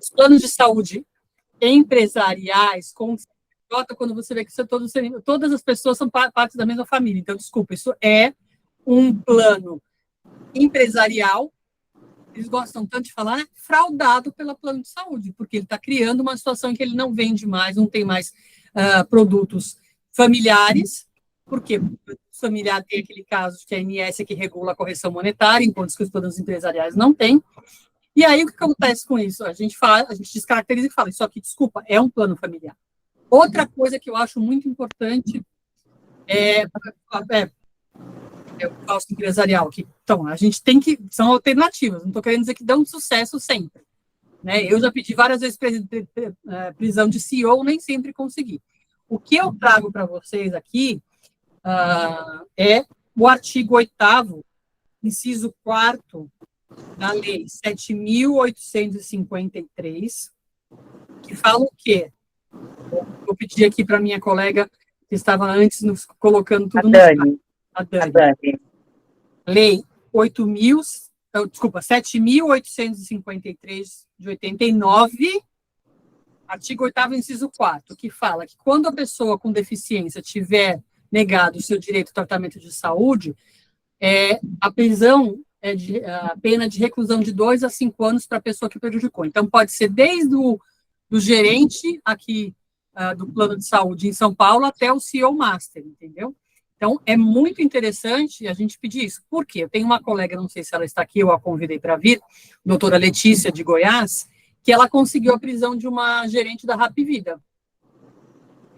os planos de saúde empresariais com quando você vê que todas as pessoas são parte da mesma família. Então, desculpa, isso é um plano empresarial, eles gostam tanto de falar, fraudado pelo plano de saúde, porque ele está criando uma situação em que ele não vende mais, não tem mais produtos familiares, porque o familiar tem aquele caso que a ANS que regula a correção monetária, enquanto que os planos empresariais não têm. E aí, o que acontece com isso? A gente descaracteriza e fala, isso aqui, desculpa, é um plano familiar. Outra coisa que eu acho muito importante é o falso empresarial, então, a gente tem que, são alternativas, não estou querendo dizer que dão sucesso sempre, né? Eu já pedi várias vezes prisão de CEO, nem sempre consegui. O que eu trago para vocês aqui é o artigo 8º, inciso 4º, da lei 7.853, que fala o quê? Eu pedi aqui para minha colega, que estava antes nos colocando tudo a Dani. Lei 7.853 de 89, artigo 8º, inciso 4º, que fala que quando a pessoa com deficiência tiver negado o seu direito ao tratamento de saúde, a prisão a pena de reclusão de 2 a 5 anos para a pessoa que prejudicou. Então, pode ser desde do gerente aqui do plano de saúde em São Paulo até o CEO Master, entendeu? Então, é muito interessante a gente pedir isso. Por quê? Eu tenho uma colega, não sei se ela está aqui, eu a convidei para vir, doutora Letícia, de Goiás, que ela conseguiu a prisão de uma gerente da Rap Vida.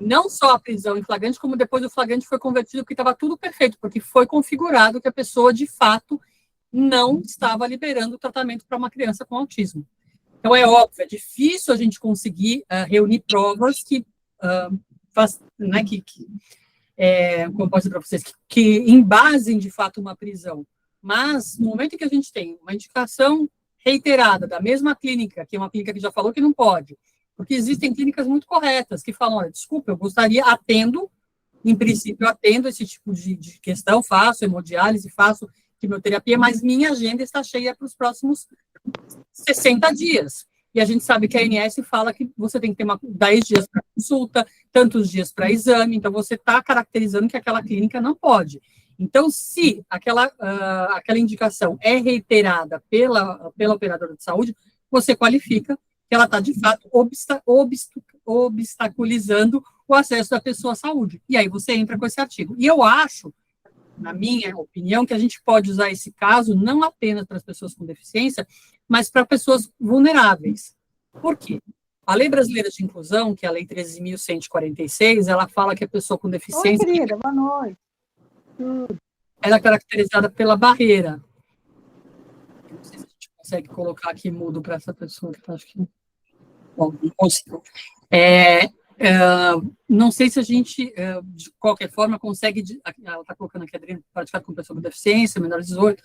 Não só a prisão em flagrante, como depois o flagrante foi convertido, porque estava tudo perfeito, porque foi configurado que a pessoa, de fato, não estava liberando o tratamento para uma criança com autismo. Então, é óbvio, é difícil a gente conseguir reunir provas como eu posso dizer para vocês, que embasem, de fato, uma prisão. Mas, no momento em que a gente tem uma indicação reiterada da mesma clínica, que é uma clínica que já falou que não pode, porque existem clínicas muito corretas que falam, olha, desculpa, eu gostaria, em princípio, atendo esse tipo de questão, faço hemodiálise, faço quimioterapia, mas minha agenda está cheia para os próximos 60 dias. E a gente sabe que a ANS fala que você tem que ter 10 dias para consulta, tantos dias para exame, então você está caracterizando que aquela clínica não pode. Então, se aquela indicação é reiterada pela operadora de saúde, você qualifica que ela está, de fato, obstaculizando o acesso da pessoa à saúde. E aí você entra com esse artigo. E eu acho, na minha opinião, que a gente pode usar esse caso não apenas para as pessoas com deficiência, mas para pessoas vulneráveis. Por quê? A Lei Brasileira de Inclusão, que é a Lei 13.146, ela fala que a pessoa com deficiência... Oi, querida, boa noite. ela é caracterizada pela barreira. Não sei se a gente consegue colocar aqui mudo para essa pessoa, que acho que... Bom, não consigo. Não sei se a gente, de qualquer forma, consegue... Ela está colocando aqui, Adriana, praticar com pessoa com deficiência, menor de 18.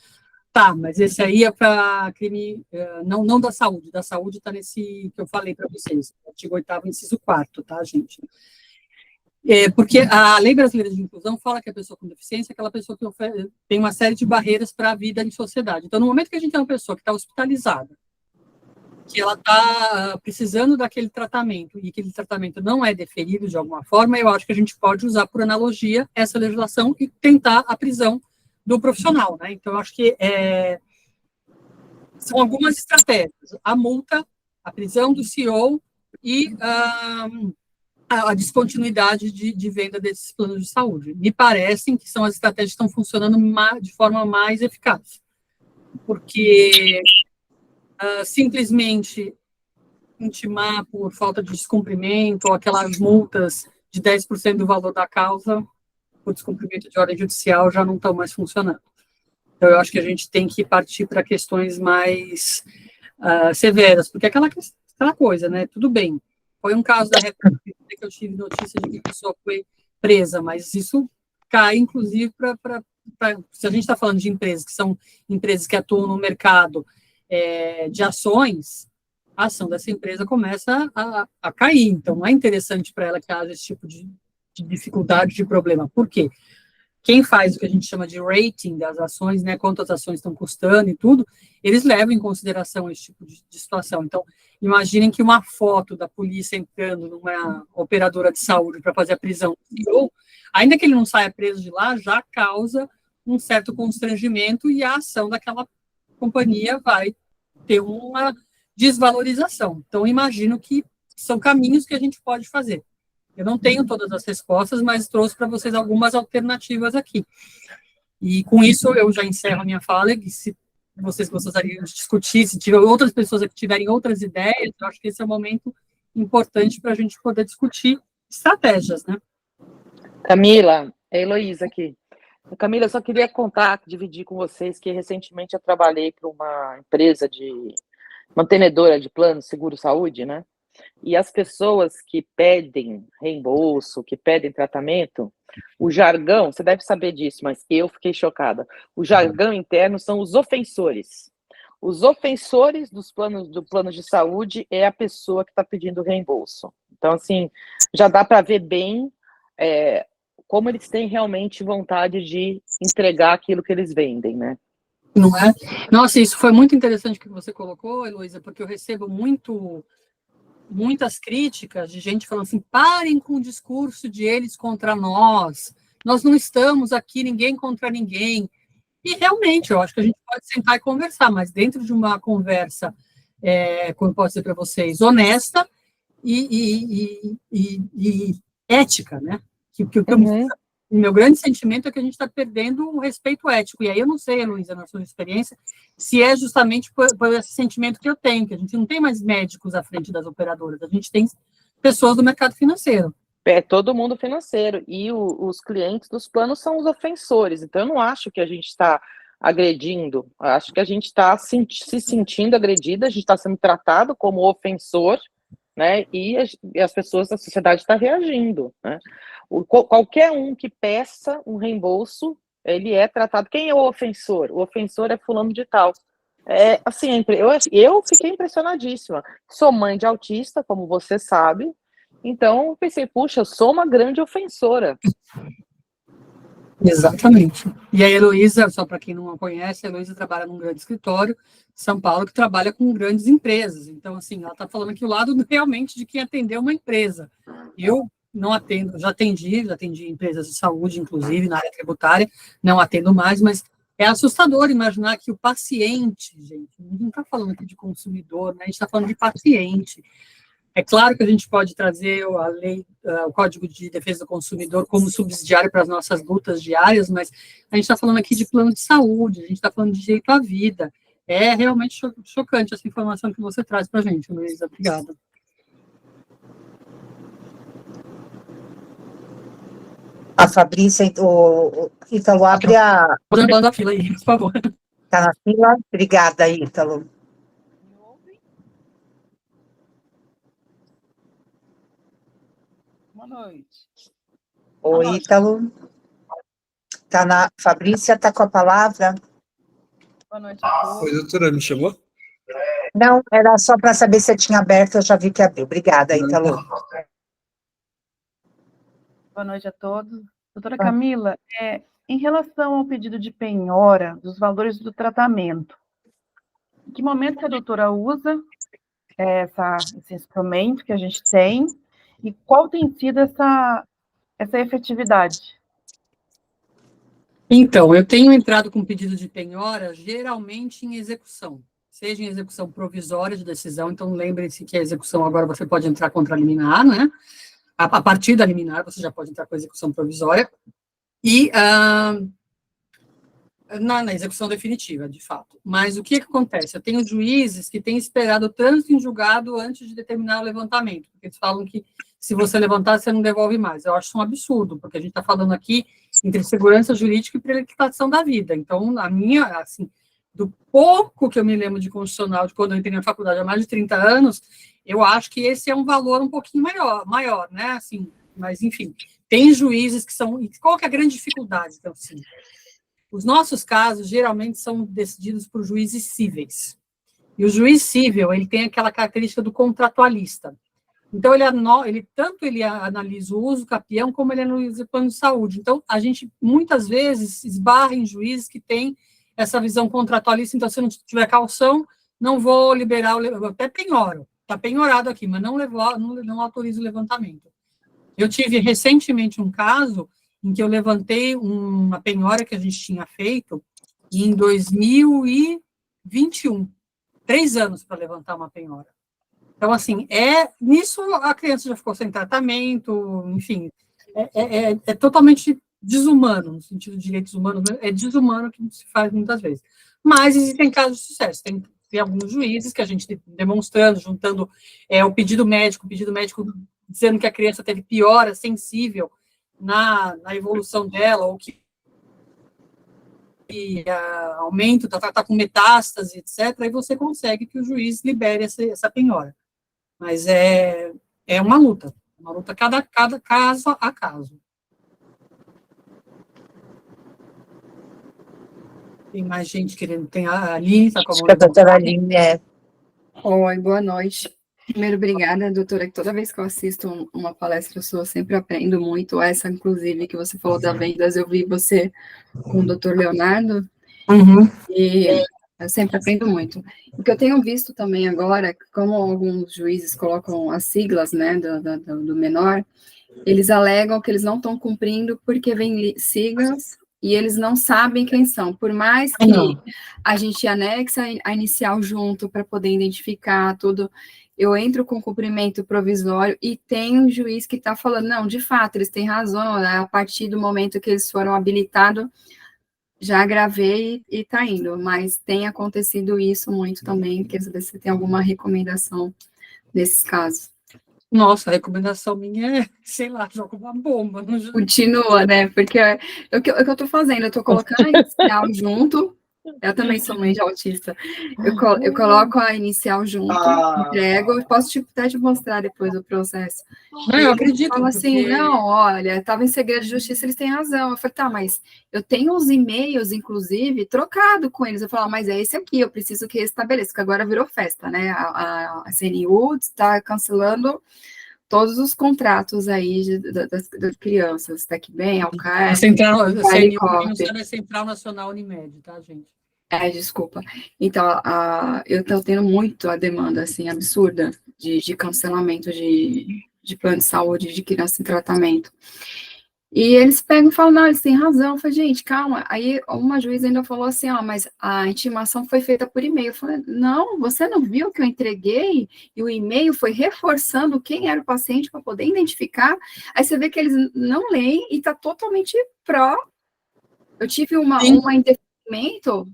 Tá, mas esse aí é para crime, não da saúde está nesse que eu falei para vocês, artigo 8º, inciso 4º, tá, gente? Porque a Lei Brasileira de Inclusão fala que a pessoa com deficiência é aquela pessoa que tem uma série de barreiras para a vida em sociedade. Então, no momento que a gente tem uma pessoa que está hospitalizada, que ela está precisando daquele tratamento, e aquele tratamento não é deferido de alguma forma, eu acho que a gente pode usar, por analogia, essa legislação e tentar a prisão do profissional, né? Então, eu acho que são algumas estratégias. A multa, a prisão do CEO e a descontinuidade de venda desses planos de saúde. Me parecem que são as estratégias que estão funcionando de forma mais eficaz. Porque simplesmente intimar por falta de descumprimento ou aquelas multas de 10% do valor da causa por descumprimento de ordem judicial já não estão mais funcionando. Então, eu acho que a gente tem que partir para questões mais severas, porque aquela coisa, né? Tudo bem, foi um caso da República que eu tive notícia de que a pessoa foi presa, mas isso cai, inclusive, se a gente está falando de empresas que são empresas que atuam no mercado de ações, a ação dessa empresa começa a cair. Então, não é interessante para ela que haja esse tipo de dificuldade, de problema. Por quê? Quem faz o que a gente chama de rating das ações, né, quanto as ações estão custando e tudo, eles levam em consideração esse tipo de situação. Então, imaginem que uma foto da polícia entrando numa operadora de saúde para fazer a prisão, ou ainda que ele não saia preso de lá, já causa um certo constrangimento e a ação daquela companhia vai ter uma desvalorização. Então, imagino que são caminhos que a gente pode fazer. Eu não tenho todas as respostas, mas trouxe para vocês algumas alternativas aqui. E com isso eu já encerro a minha fala, e se vocês gostariam de discutir, se tiver outras pessoas que tiverem outras ideias, eu acho que esse é um momento importante para a gente poder discutir estratégias, né? Camila, é Heloísa aqui. Camila, eu só queria dividir com vocês que recentemente eu trabalhei para uma empresa de mantenedora de plano seguro-saúde, né? E as pessoas que pedem reembolso, que pedem tratamento, o jargão, você deve saber disso, mas eu fiquei chocada. O jargão interno são os ofensores. Os ofensores do plano de saúde é a pessoa que está pedindo reembolso. Então, assim, já dá para ver bem como eles têm realmente vontade de entregar aquilo que eles vendem, né? Não é? Nossa, isso foi muito interessante que você colocou, Heloísa, porque eu recebo muitas críticas de gente falando assim, parem com o discurso de eles contra nós não estamos aqui ninguém contra ninguém. E realmente, eu acho que a gente pode sentar e conversar, mas dentro de uma conversa, como eu posso dizer para vocês, honesta e ética, né? O meu grande sentimento é que a gente está perdendo o respeito ético. E aí eu não sei, Heloísa, na sua experiência, se é justamente por esse sentimento que eu tenho, que a gente não tem mais médicos à frente das operadoras, a gente tem pessoas do mercado financeiro. É todo mundo financeiro. E os clientes dos planos são os ofensores. Então, eu não acho que a gente está agredindo. Eu acho que a gente está se sentindo agredida, a gente está sendo tratado como ofensor, né? E as pessoas da sociedade estão reagindo, né? Qualquer um que peça um reembolso, ele é tratado. Quem é o ofensor? O ofensor é fulano de tal. Assim, eu fiquei impressionadíssima. Sou mãe de autista, como você sabe, então eu pensei, puxa, eu sou uma grande ofensora. Exatamente. E a Heloísa, só para quem não a conhece, a Heloísa trabalha num grande escritório em São Paulo que trabalha com grandes empresas. Então, assim, ela está falando aqui o lado realmente de quem atendeu uma empresa. Eu não atendo, já atendi empresas de saúde, inclusive, na área tributária, não atendo mais, mas é assustador imaginar que o paciente, gente, não está falando aqui de consumidor, né? A gente está falando de paciente. É claro que a gente pode trazer a lei, o Código de Defesa do Consumidor como subsidiário para as nossas lutas diárias, mas a gente está falando aqui de plano de saúde, a gente está falando de direito à vida. É realmente chocante essa informação que você traz para a gente, Luísa. Obrigada. A Fabrícia, Ítalo, abre a... Bota a fila aí, por favor. Tá na fila? Obrigada, Ítalo. Boa noite. Oi, Ítalo. Fabrícia está com a palavra? Boa noite a todos. Oi, doutora, me chamou? Não, era só para saber se eu tinha aberto, eu já vi que abriu. Obrigada, Ítalo. Boa noite a todos. Doutora Camila, em relação ao pedido de penhora dos valores do tratamento, em que momento que a doutora usa esse instrumento que a gente tem e qual tem sido essa efetividade? Então, eu tenho entrado com pedido de penhora, geralmente em execução, seja em execução provisória de decisão, então lembrem-se que a execução agora você pode entrar contra a liminar, né? A partir da liminar você já pode entrar com a execução provisória, e na execução definitiva, de fato. Mas o que acontece? Eu tenho juízes que têm esperado o trânsito em julgado antes de determinar o levantamento, porque eles falam que se você levantar, você não devolve mais. Eu acho isso um absurdo, porque a gente está falando aqui entre segurança jurídica e prelectivação da vida. Então, a minha, assim, do pouco que eu me lembro de constitucional, de quando eu entrei na faculdade há mais de 30 anos, eu acho que esse é um valor um pouquinho maior, né? Assim, mas, enfim, tem juízes que são... Qual que é a grande dificuldade? Então, assim, os nossos casos, geralmente, são decididos por juízes cíveis. E o juiz cível, ele tem aquela característica do contratualista. Então, tanto ele analisa o uso capião, como ele analisa o plano de saúde. Então, a gente, muitas vezes, esbarra em juízes que têm essa visão contratualista. Então, se não tiver calção, não vou liberar, até penhoro. Está penhorado aqui, mas não autorizo o levantamento. Eu tive, recentemente, um caso em que eu levantei uma penhora que a gente tinha feito em 2021. 3 anos para levantar uma penhora. Então, assim, nisso a criança já ficou sem tratamento, enfim, é totalmente desumano, no sentido de direitos humanos, é desumano que se faz muitas vezes. Mas existem casos de sucesso, tem alguns juízes que a gente demonstrando, juntando o pedido médico dizendo que a criança teve piora sensível na evolução dela, ou que aumento, tá com metástase, etc., aí você consegue que o juiz libere essa penhora. Mas é uma luta cada caso a caso. Tem mais gente querendo, tem a Aline, está com a mão. Acho que a doutora Aline Oi, boa noite. Primeiro, obrigada, doutora, que toda vez que eu assisto uma palestra sua, eu sempre aprendo muito. Essa, inclusive, que você falou da vendas, eu vi você com o doutor Leonardo, e eu sempre aprendo muito. O que eu tenho visto também agora, como alguns juízes colocam as siglas, né, do menor, eles alegam que eles não estão cumprindo porque vem siglas e eles não sabem quem são. Por mais que a gente anexa a inicial junto para poder identificar tudo, eu entro com cumprimento provisório e tem um juiz que está falando, não, de fato, eles têm razão, né, a partir do momento que eles foram habilitados, já gravei e está indo, mas tem acontecido isso muito também, quer saber se tem alguma recomendação nesses casos. Nossa, a recomendação minha é, sei lá, joga uma bomba. Continua, né, porque o que eu estou fazendo, eu estou colocando a inicial junto, eu também sou mãe de autista, eu coloco a inicial junto, entrego, eu posso até te mostrar depois o processo. Não, eu acredito. Fala assim, não, olha, estava em segredo de justiça, eles têm razão. Eu falei, tá, mas eu tenho uns e-mails, inclusive, trocado com eles. Eu falo, mas é esse aqui, eu preciso que restabeleça, que agora virou festa, né? A CNU está cancelando todos os contratos aí das crianças, tá aqui bem, Alcar, a CNU é Central Nacional Unimed, tá, gente? Desculpa. Então, eu estou tendo muito a demanda, assim, absurda de cancelamento de plano de saúde de criança em tratamento. E eles pegam e falam, não, eles têm razão. Eu falei, gente, calma. Aí uma juíza ainda falou assim, mas a intimação foi feita por e-mail. Eu falei, não, você não viu que eu entreguei? E o e-mail foi reforçando quem era o paciente para poder identificar. Aí você vê que eles não leem e está totalmente pró. Eu tive uma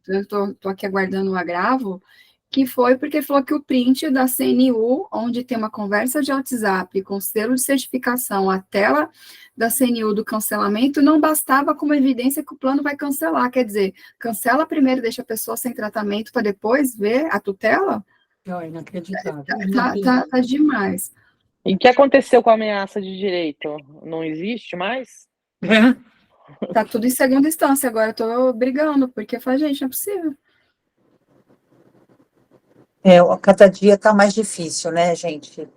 eu estou aqui aguardando o agravo, que foi porque falou que o print da CNU, onde tem uma conversa de WhatsApp com selo de certificação, a tela da CNU do cancelamento, não bastava como evidência que o plano vai cancelar. Quer dizer, cancela primeiro, deixa a pessoa sem tratamento para depois ver a tutela? Não, é inacreditável. Tá demais. E o que aconteceu com a ameaça de direito? Não existe mais? Tá tudo em segunda instância, agora eu tô brigando, porque eu falei, gente, não é possível. Cada dia está mais difícil, né, gente?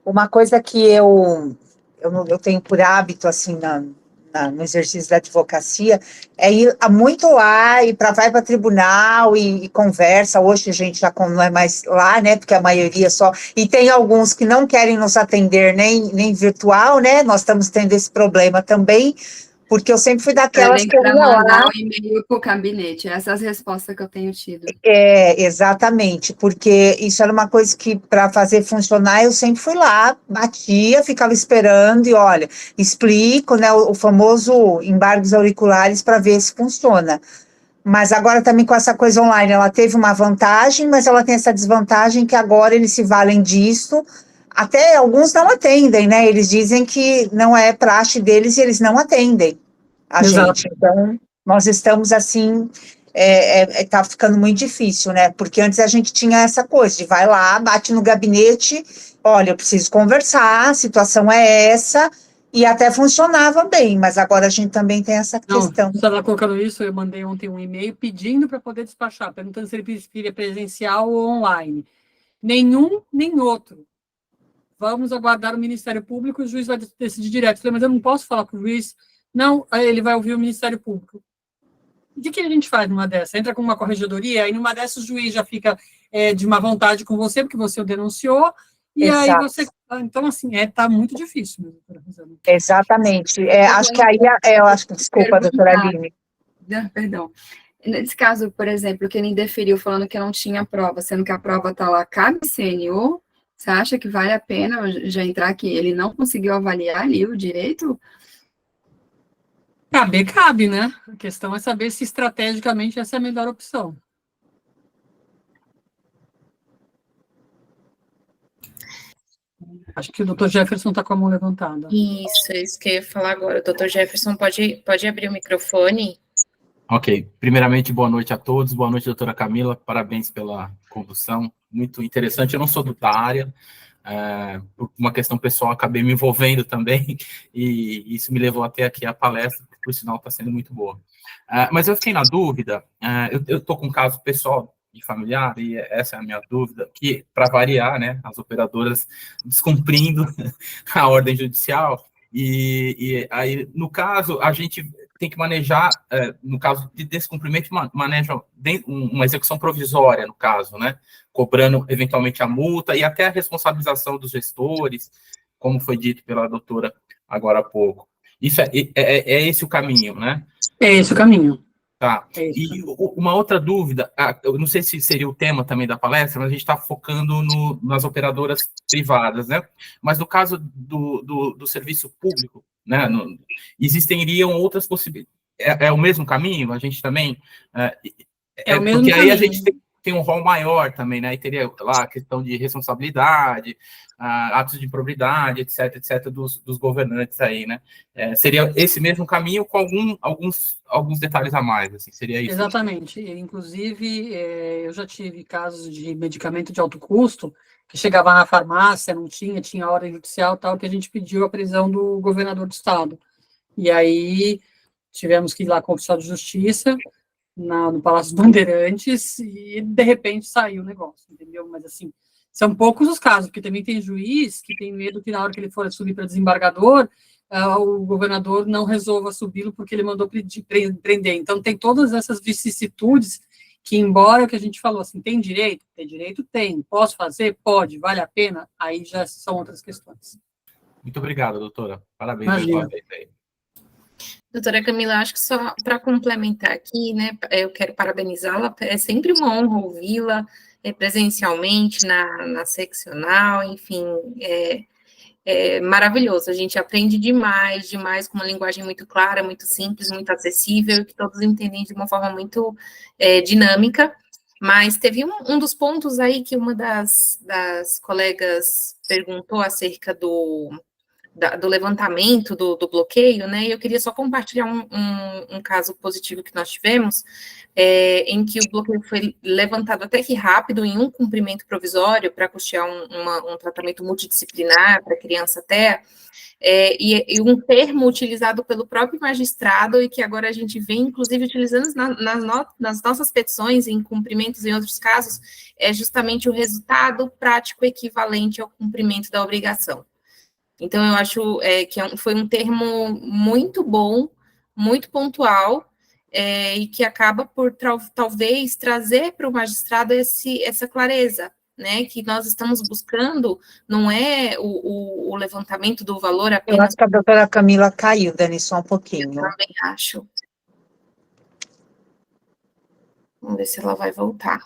Uma coisa que eu tenho por hábito, assim, no exercício da advocacia, é ir muito lá e vai para tribunal e conversa. Hoje a gente já não é mais lá, né, porque a maioria só... E tem alguns que não querem nos atender nem virtual, né, nós estamos tendo esse problema também, porque eu sempre fui daquelas que eu ia lá... mandar um e-mail para o gabinete, essas respostas que eu tenho tido. Exatamente, porque isso era uma coisa que, para fazer funcionar, eu sempre fui lá, batia, ficava esperando e, olha, explico, né, o famoso embargos auriculares para ver se funciona. Mas agora também com essa coisa online, ela teve uma vantagem, mas ela tem essa desvantagem que agora eles se valem disso. Até alguns não atendem, né? Eles dizem que não é praxe deles e eles não atendem a Exato. gente. Então, nós estamos assim, tá ficando muito difícil, né? Porque antes a gente tinha essa coisa de vai lá, bate no gabinete, olha, eu preciso conversar, a situação é essa, e até funcionava bem, mas agora a gente também tem essa questão. Você estava colocando isso, eu mandei ontem um e-mail pedindo para poder despachar, perguntando se ele preferia presencial ou online. Nenhum, nem outro. Vamos aguardar o Ministério Público, o juiz vai decidir direto. Eu falei, mas eu não posso falar com o juiz. Não, ele vai ouvir o Ministério Público. O que a gente faz numa dessa? Entra com uma corregedoria, aí numa dessa o juiz já fica de má vontade com você, porque você o denunciou, e Exato. aí você... Então, assim, tá muito difícil mesmo. Exatamente. Acho que aí, eu acho que, desculpa, doutora Aline. Perdão. Nesse caso, por exemplo, que ele indeferiu falando que não tinha prova, sendo que a prova está lá, cabe CNU, você acha que vale a pena já entrar aqui? Ele não conseguiu avaliar ali o direito? Cabe, né? A questão é saber se estrategicamente essa é a melhor opção. Acho que o doutor Jefferson está com a mão levantada. Isso, é isso que eu ia falar agora. O doutor Jefferson pode abrir o microfone? Ok. Primeiramente, boa noite a todos. Boa noite, doutora Camila. Parabéns pela condução. Muito interessante. Eu não sou da área. Por uma questão pessoal, acabei me envolvendo também, e isso me levou até aqui a palestra, que, por sinal, está sendo muito boa. Mas eu fiquei na dúvida, eu estou com um caso pessoal de familiar, e essa é a minha dúvida, que, para variar, né, as operadoras descumprindo a ordem judicial, e aí, no caso, a gente tem que manejar, no caso de descumprimento, maneja uma execução provisória, no caso, né, cobrando eventualmente a multa e até a responsabilização dos gestores, como foi dito pela doutora agora há pouco. Isso é esse o caminho, né? É esse o caminho. Tá. E uma outra dúvida, eu não sei se seria o tema também da palestra, mas a gente está focando nas operadoras privadas, né? Mas no caso do serviço público, né? Existiriam outras possibilidades. É o mesmo caminho? A gente também... É o mesmo porque caminho. Aí a gente tem um rol maior também, né? E teria lá a questão de responsabilidade, atos de improbidade, etc, dos governantes aí, né? Seria esse mesmo caminho com alguns detalhes a mais, assim, seria isso? Exatamente. Inclusive, eu já tive casos de medicamento de alto custo, que chegava na farmácia, não tinha ordem judicial, tal, que a gente pediu a prisão do governador do estado. E aí tivemos que ir lá com o oficial de justiça, no Palácio dos Bandeirantes, e de repente saiu o negócio, entendeu? Mas, assim, são poucos os casos, porque também tem juiz que tem medo que na hora que ele for subir para desembargador, o governador não resolva subi-lo porque ele mandou prender. Então, tem todas essas vicissitudes que, embora o que a gente falou, assim, tem direito? Tem direito? Tem. Posso fazer? Pode. Vale a pena? Aí já são outras questões. Muito obrigado, doutora. Parabéns pela vez aí. Doutora Camila, acho que só para complementar aqui, né, eu quero parabenizá-la, é sempre uma honra ouvi-la presencialmente na seccional, enfim, é maravilhoso, a gente aprende demais, com uma linguagem muito clara, muito simples, muito acessível, que todos entendem de uma forma muito dinâmica, Mas teve um dos pontos aí que uma das colegas perguntou acerca do levantamento do bloqueio, né? E eu queria só compartilhar um caso positivo que nós tivemos, em que o bloqueio foi levantado até que rápido em um cumprimento provisório para custear um tratamento multidisciplinar para criança até, e um termo utilizado pelo próprio magistrado e que agora a gente vem, inclusive, utilizando nas nossas petições, em cumprimentos em outros casos, é justamente o resultado prático equivalente ao cumprimento da obrigação. Então, eu acho que foi um termo muito bom, muito pontual, e que acaba por, talvez, trazer para o magistrado essa clareza, né, que nós estamos buscando, não é o levantamento do valor apenas... Eu acho que a doutora Camila caiu, Dani, só um pouquinho. Eu também acho. Vamos ver se ela vai voltar.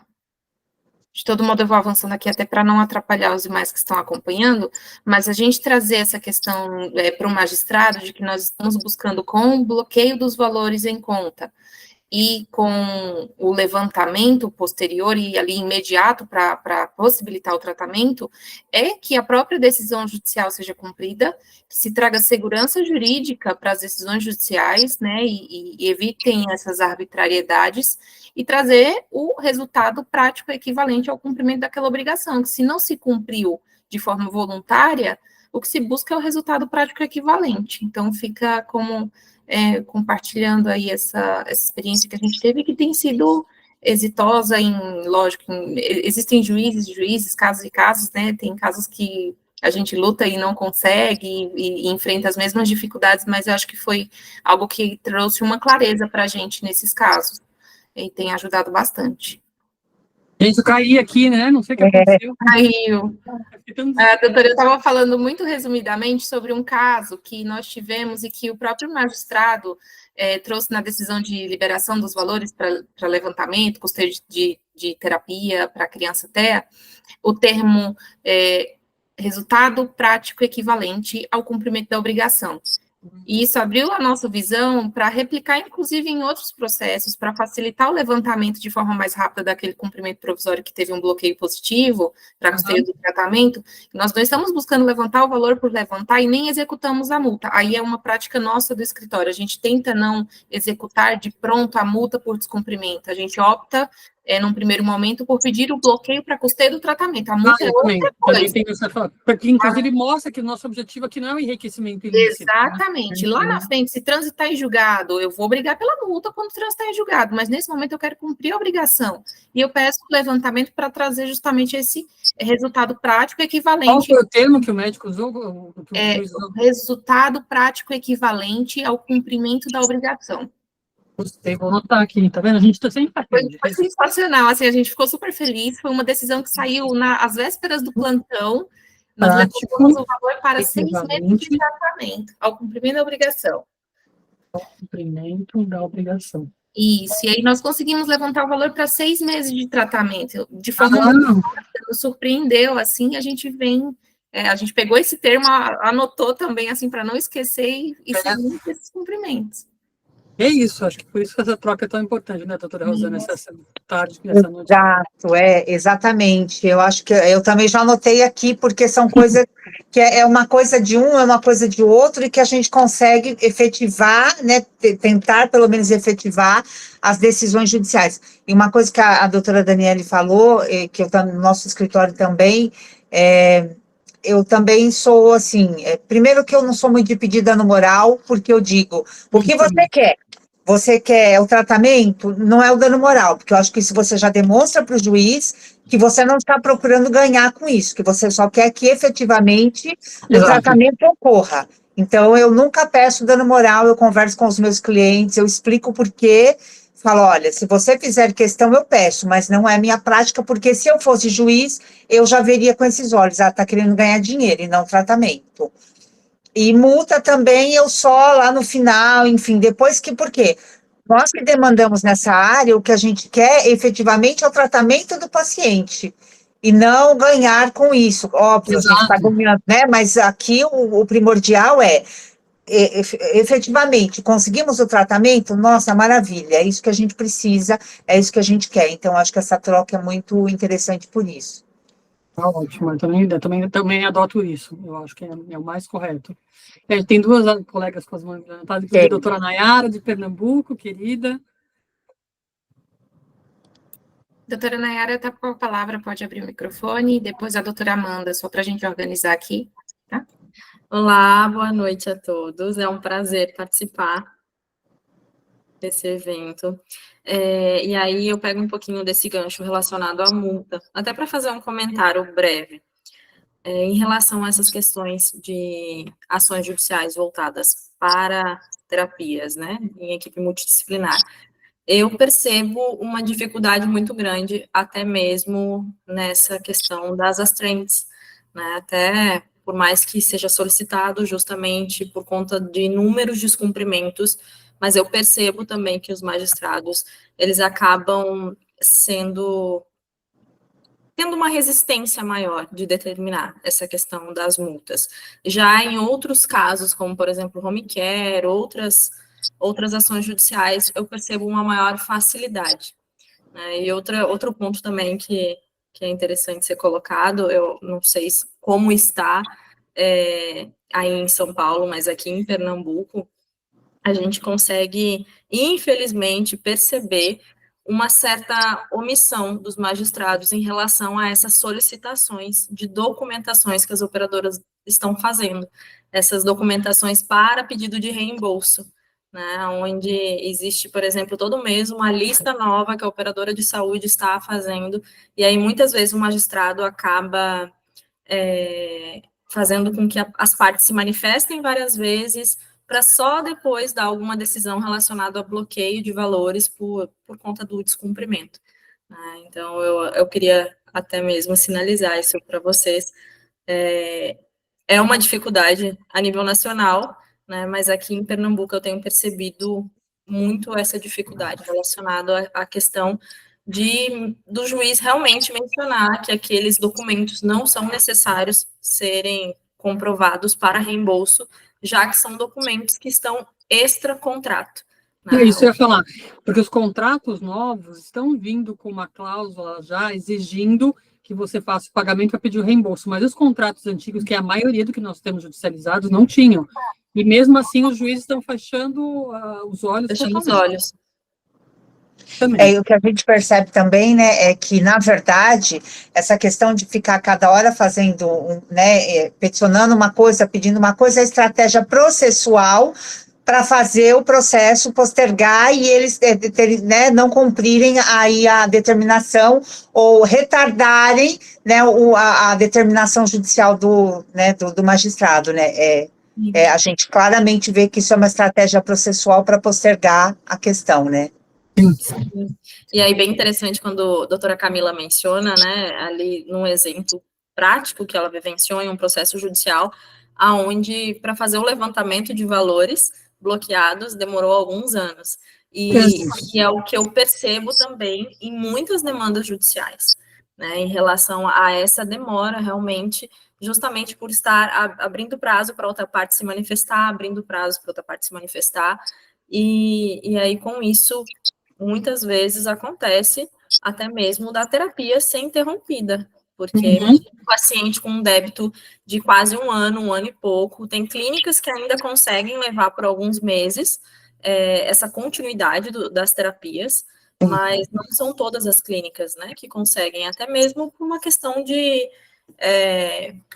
De todo modo, eu vou avançando aqui até para não atrapalhar os demais que estão acompanhando, mas a gente trazer essa questão para o magistrado de que nós estamos buscando com o bloqueio dos valores em conta e com o levantamento posterior e ali imediato para possibilitar o tratamento, é que a própria decisão judicial seja cumprida, que se traga segurança jurídica para as decisões judiciais, né, e evitem essas arbitrariedades, e trazer o resultado prático equivalente ao cumprimento daquela obrigação, que se não se cumpriu de forma voluntária, o que se busca é o resultado prático equivalente. Então, fica como... compartilhando aí essa experiência que a gente teve, que tem sido exitosa lógico, existem juízes, casos e casos, né, tem casos que a gente luta e não consegue, e enfrenta as mesmas dificuldades, mas eu acho que foi algo que trouxe uma clareza para a gente nesses casos, e tem ajudado bastante. Gente, eu caí aqui, né? Não sei o que aconteceu. Caiu. Doutora, eu estava falando muito resumidamente sobre um caso que nós tivemos e que o próprio magistrado trouxe na decisão de liberação dos valores para levantamento, custeio de terapia para criança até, o termo resultado prático equivalente ao cumprimento da obrigação. E isso abriu a nossa visão para replicar, inclusive, em outros processos, para facilitar o levantamento de forma mais rápida daquele cumprimento provisório que teve um bloqueio positivo para custeio do tratamento. Nós não estamos buscando levantar o valor por levantar e nem executamos a multa. Aí é uma prática nossa do escritório. A gente tenta não executar de pronto a multa por descumprimento. A gente opta, num primeiro momento, por pedir o bloqueio para custeio do tratamento. A multa é outra coisa. Porque, inclusive, mostra que o nosso objetivo aqui não é o enriquecimento ilícito. Exatamente. Lá na frente, se transitar em julgado, eu vou brigar pela multa quando transitar em julgado, mas nesse momento eu quero cumprir a obrigação. E eu peço o levantamento para trazer justamente esse resultado prático equivalente. Qual foi o termo que o médico usou? O resultado prático equivalente ao cumprimento da obrigação. Gostei, vou anotar aqui, tá vendo? A gente está sempre aprendendo. Foi sensacional, assim, a gente ficou super feliz, foi uma decisão que saiu às vésperas do plantão, nós levantamos o valor para 6 meses de tratamento, ao cumprimento da obrigação. Ao cumprimento da obrigação. Isso, e aí nós conseguimos levantar o valor para 6 meses de tratamento, de forma nos surpreendeu, assim, a gente vem... a gente pegou esse termo, anotou também, assim, para não esquecer e seguir esses cumprimentos. É isso, acho que por isso que essa troca é tão importante, né, doutora Rosana, essa tarde e essa noite. Exato, exatamente. Eu acho que eu também já anotei aqui, porque são coisas que é uma coisa de um, é uma coisa de outro, e que a gente consegue efetivar, né, tentar pelo menos efetivar as decisões judiciais. E uma coisa que a doutora Daniele falou, que eu no nosso escritório também, eu também sou assim, primeiro que eu não sou muito de pedir dano moral, porque eu digo, o que você quer? Você quer o tratamento? Não é o dano moral, porque eu acho que isso você já demonstra para o juiz que você não está procurando ganhar com isso, que você só quer que efetivamente o tratamento ocorra. Então, eu nunca peço dano moral, eu converso com os meus clientes, eu explico o porquê, falo, olha, se você fizer questão, eu peço, mas não é minha prática, porque se eu fosse juiz, eu já veria com esses olhos, está querendo ganhar dinheiro e não tratamento. E multa também, eu só lá no final, enfim, depois que, por quê? Nós que demandamos nessa área, o que a gente quer efetivamente é o tratamento do paciente, e não ganhar com isso, óbvio, a gente está ganhando, né? Mas aqui o primordial efetivamente conseguimos o tratamento, nossa, maravilha, é isso que a gente precisa, é isso que a gente quer. Então, acho que essa troca é muito interessante por isso. Tá ótimo, eu também adoto isso, eu acho que é o mais correto. Tem duas colegas com as mãos levantadas, inclusive a doutora Nayara, de Pernambuco, querida. Doutora Nayara está com a palavra, pode abrir o microfone, e depois a doutora Amanda, só para a gente organizar aqui, tá? Olá, boa noite a todos. É um prazer participar desse evento. E aí eu pego um pouquinho desse gancho relacionado à multa, até para fazer um comentário breve. Em relação a essas questões de ações judiciais voltadas para terapias, né, em equipe multidisciplinar, eu percebo uma dificuldade muito grande, até mesmo nessa questão das astrentes, né, até por mais que seja solicitado justamente por conta de inúmeros descumprimentos, mas eu percebo também que os magistrados, eles acabam tendo uma resistência maior de determinar essa questão das multas. Já em outros casos, como, por exemplo, home care, outras ações judiciais, eu percebo uma maior facilidade. Né? E outro ponto também que é interessante ser colocado, eu não sei como está aí em São Paulo, mas aqui em Pernambuco, a gente consegue, infelizmente, perceber uma certa omissão dos magistrados em relação a essas solicitações de documentações que as operadoras estão fazendo, essas documentações para pedido de reembolso, né, onde existe, por exemplo, todo mês uma lista nova que a operadora de saúde está fazendo, e aí muitas vezes o magistrado acaba fazendo com que as partes se manifestem várias vezes, para só depois dar alguma decisão relacionada ao bloqueio de valores por conta do descumprimento. Então, eu queria até mesmo sinalizar isso para vocês. É uma dificuldade a nível nacional, né, mas aqui em Pernambuco eu tenho percebido muito essa dificuldade relacionada à questão do juiz realmente mencionar que aqueles documentos não são necessários serem comprovados para reembolso, já que são documentos que estão extra-contrato. Né? Isso eu ia falar, porque os contratos novos estão vindo com uma cláusula já exigindo que você faça o pagamento para pedir o reembolso, mas os contratos antigos, que é a maioria do que nós temos judicializados, não tinham. E mesmo assim os juízes estão fechando os olhos. Fechando os olhos. O que a gente percebe também, né, é que, na verdade, essa questão de ficar cada hora fazendo, peticionando uma coisa, pedindo uma coisa, é estratégia processual para fazer o processo postergar e eles não cumprirem aí a determinação ou retardarem, né, a determinação judicial do magistrado, né, a gente claramente vê que isso é uma estratégia processual para postergar a questão, né. Sim. E aí, bem interessante quando a doutora Camila menciona, né, ali num exemplo prático que ela vivenciou em um processo judicial, aonde para fazer o levantamento de valores bloqueados demorou alguns anos. E é o que eu percebo também em muitas demandas judiciais, né, em relação a essa demora realmente, justamente por estar abrindo prazo para outra parte se manifestar, abrindo prazo para outra parte se manifestar, e aí com isso muitas vezes acontece até mesmo da terapia ser interrompida, porque o paciente com um débito de quase um ano e pouco, tem clínicas que ainda conseguem levar por alguns meses essa continuidade das terapias, mas não são todas as clínicas, né, que conseguem, até mesmo por uma questão de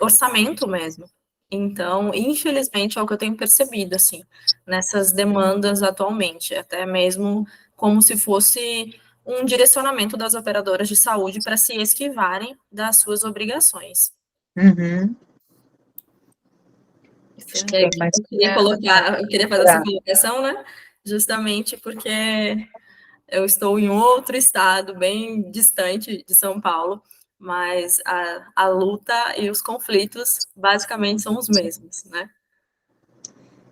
orçamento mesmo. Então, infelizmente, é o que eu tenho percebido, assim, nessas demandas atualmente, até mesmo como se fosse um direcionamento das operadoras de saúde para se esquivarem das suas obrigações. Eu queria fazer essa colocação, né? Justamente porque eu estou em outro estado, bem distante de São Paulo, mas a luta e os conflitos basicamente são os mesmos, né?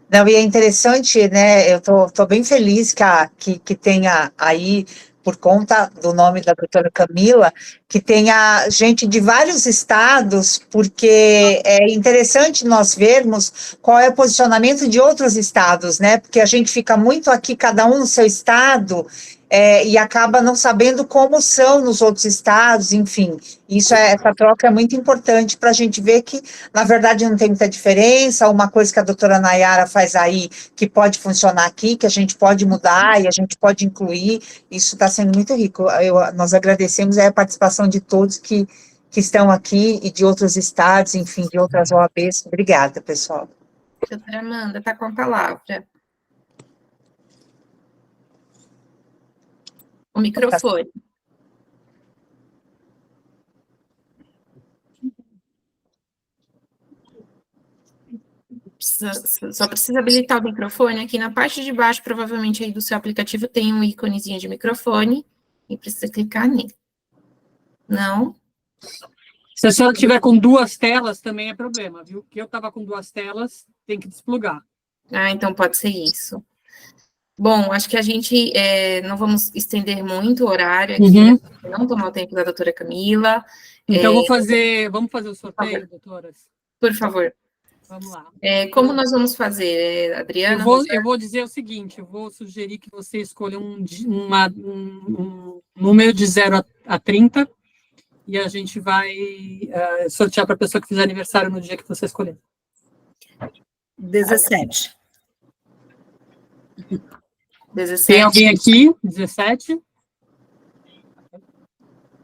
Não, e é interessante, né, eu tô bem feliz que tenha aí por conta do nome da doutora Camila, que tenha gente de vários estados, porque é interessante nós vermos qual é o posicionamento de outros estados, né? Porque a gente fica muito aqui, cada um no seu estado, e acaba não sabendo como são nos outros estados, enfim. Essa troca é muito importante para a gente ver que, na verdade, não tem muita diferença, uma coisa que a doutora Nayara faz aí, que pode funcionar aqui, que a gente pode mudar e a gente pode incluir, isso está sendo muito rico. Nós agradecemos a participação de todos que estão aqui e de outros estados, enfim, de outras OABs. Obrigada, pessoal. Doutora Amanda, está com a palavra. O microfone. Só precisa habilitar o microfone. Aqui na parte de baixo, provavelmente aí do seu aplicativo, tem um íconezinho de microfone e precisa clicar nele. Não? Se a senhora tiver com 2 telas, também é problema, viu? Porque eu estava com 2 telas, tem que desplugar. Ah, então pode ser isso. Bom, acho que a gente não vamos estender muito o horário aqui, não tomar o tempo da doutora Camila. Então, vamos fazer o sorteio, doutoras? Por favor. Vamos lá. Como nós vamos fazer, Adriana? Eu vou dizer o seguinte, eu vou sugerir que você escolha um número de 0 a 30, e a gente vai sortear para a pessoa que fizer aniversário no dia que você escolher. 17. 17. Tem alguém aqui? 17?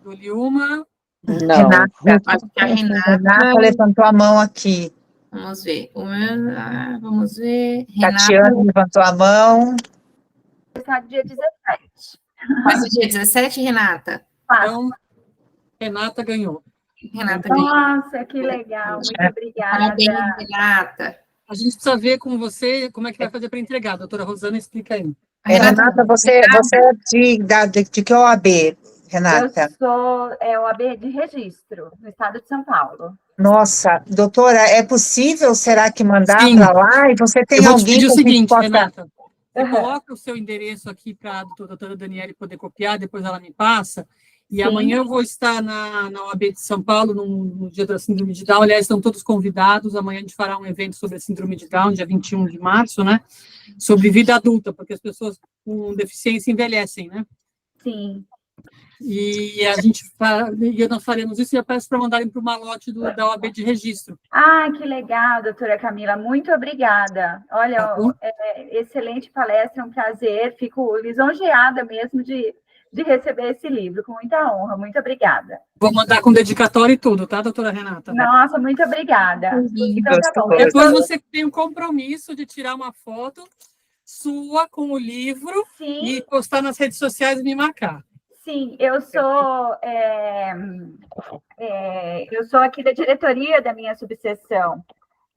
Dou-lhe uma. Não. Acho que a Renata levantou a mão aqui. Vamos ver. Vamos ver. Tatiana levantou a mão. Está dia 17. Vai ser dia 17, Renata? Então, Renata ganhou. Nossa, que legal. Muito obrigada. Parabéns, Renata. A gente precisa ver com você como é que vai fazer para entregar. Doutora Rosana, explica aí. Renata, você é de que OAB, Renata? Eu sou OAB de registro, no estado de São Paulo. Nossa, doutora, é possível, será que mandar para lá? E você tem alguém... Eu vou alguém te pedir o seguinte, possa... Renata. Você coloca o seu endereço aqui para a doutora Daniele poder copiar, depois ela me passa. E amanhã eu vou estar na OAB de São Paulo, no dia da Síndrome de Down. Aliás, estão todos convidados. Amanhã a gente fará um evento sobre a Síndrome de Down, dia 21 de março, né? Sobre vida adulta, porque as pessoas com deficiência envelhecem, né? Sim. E nós faremos isso, e eu peço para mandarem para o malote da OAB de registro. Ah, que legal, doutora Camila, muito obrigada. Olha, excelente palestra, um prazer, fico lisonjeada mesmo de receber esse livro, com muita honra, muito obrigada. Vou mandar com dedicatório e tudo, tá, doutora Renata? Nossa, muito obrigada. Então tá bom. Depois você tem o compromisso de tirar uma foto sua com o livro. Sim. E postar nas redes sociais e me marcar. Sim, eu sou aqui da diretoria da minha subseção.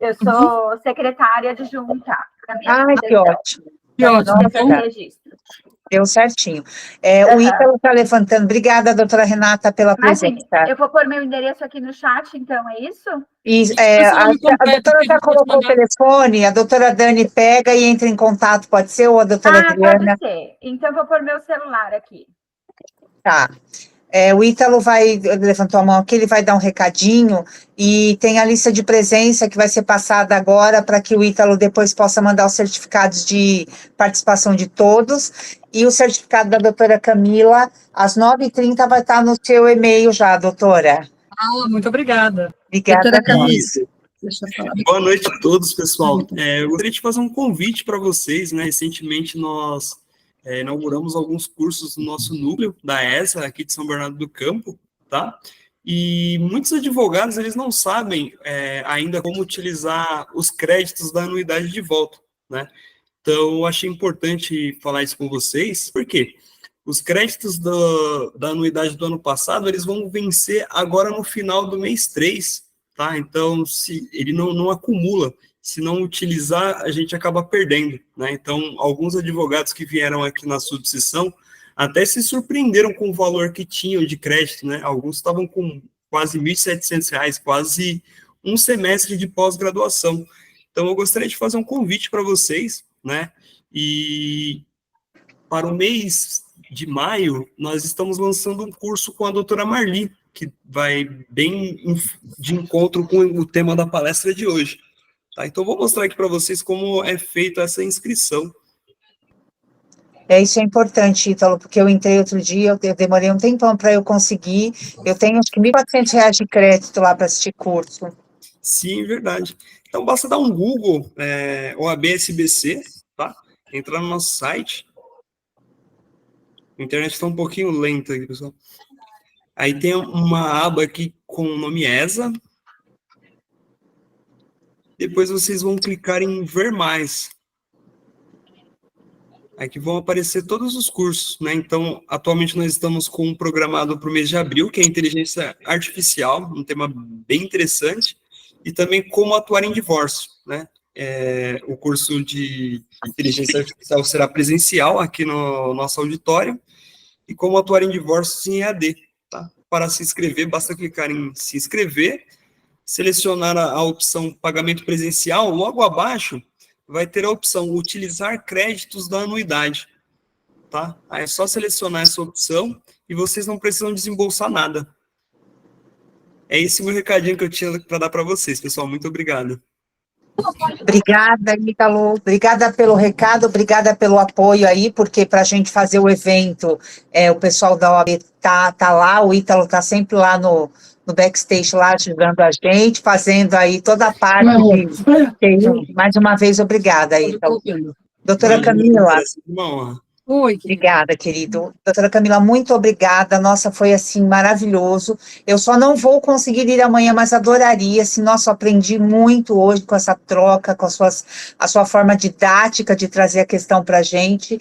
Eu sou secretária adjunta da minha subseção. Que ótimo. Que ótimo. Então, deu certinho. O Ítalo está levantando. Obrigada, doutora Renata, pela presença. Eu vou pôr meu endereço aqui no chat, então, é isso? A doutora já colocou o telefone, a doutora Dani pega e entra em contato, pode ser? Ou a doutora Adriana? Pode ser. Então, eu vou pôr meu celular aqui. Tá. O Ítalo levantou a mão aqui, ele vai dar um recadinho e tem a lista de presença que vai ser passada agora para que o Ítalo depois possa mandar os certificados de participação de todos. E o certificado da doutora Camila, às 9h30, vai estar no seu e-mail já, doutora. Muito obrigada. Obrigada. Doutora Camila. Boa noite a todos, pessoal. Eu gostaria de fazer um convite para vocês, né? Recentemente nós inauguramos alguns cursos no nosso núcleo da ESA, aqui de São Bernardo do Campo, tá? E muitos advogados, eles não sabem ainda como utilizar os créditos da anuidade de volta, né? Então, eu achei importante falar isso com vocês, porque os créditos da anuidade do ano passado, eles vão vencer agora no final do mês 3, tá? Então, se ele não acumula, se não utilizar, a gente acaba perdendo, né? Então, alguns advogados que vieram aqui na subseção até se surpreenderam com o valor que tinham de crédito, né? Alguns estavam com quase R$ 1.700, quase um semestre de pós-graduação. Então, eu gostaria de fazer um convite para vocês, né? E para o mês de maio, nós estamos lançando um curso com a doutora Marli, que vai bem de encontro com o tema da palestra de hoje. Tá? Então, vou mostrar aqui para vocês como é feita essa inscrição. Isso é importante, Ítalo, porque eu entrei outro dia, eu demorei um tempão para eu conseguir, eu tenho acho que R$1.400 de crédito lá para assistir curso. Sim, verdade. Então, basta dar um Google, OAB SBC, tá? Entrar no nosso site. A internet está um pouquinho lenta aqui, pessoal. Aí tem uma aba aqui com o nome ESA. Depois vocês vão clicar em Ver Mais. Aqui vão aparecer todos os cursos, né? Então, atualmente nós estamos com um programado para o mês de abril, que é inteligência artificial, um tema bem interessante, e também como atuar em divórcio, né? O curso de inteligência artificial será presencial aqui no nosso auditório, e como atuar em divórcios em EAD, tá? Para se inscrever, basta clicar em se inscrever, selecionar a opção pagamento presencial, logo abaixo vai ter a opção utilizar créditos da anuidade, tá? Aí é só selecionar essa opção e vocês não precisam desembolsar nada. É esse o meu recadinho que eu tinha para dar para vocês, pessoal. Muito obrigado. Obrigada, Ítalo, obrigada pelo recado, obrigada pelo apoio aí, porque para a gente fazer o evento, o pessoal da OAB tá lá, o Ítalo tá sempre lá no backstage, lá ajudando a gente, fazendo aí toda a parte de... Mais uma vez, obrigada, Ítalo. Doutora Camila. Uma honra. Oi, obrigada, querido. Doutora Camila, muito obrigada. Nossa, foi assim maravilhoso. Eu só não vou conseguir ir amanhã, mas adoraria. Assim, nossa, aprendi muito hoje com essa troca, com a sua forma didática de trazer a questão para a gente.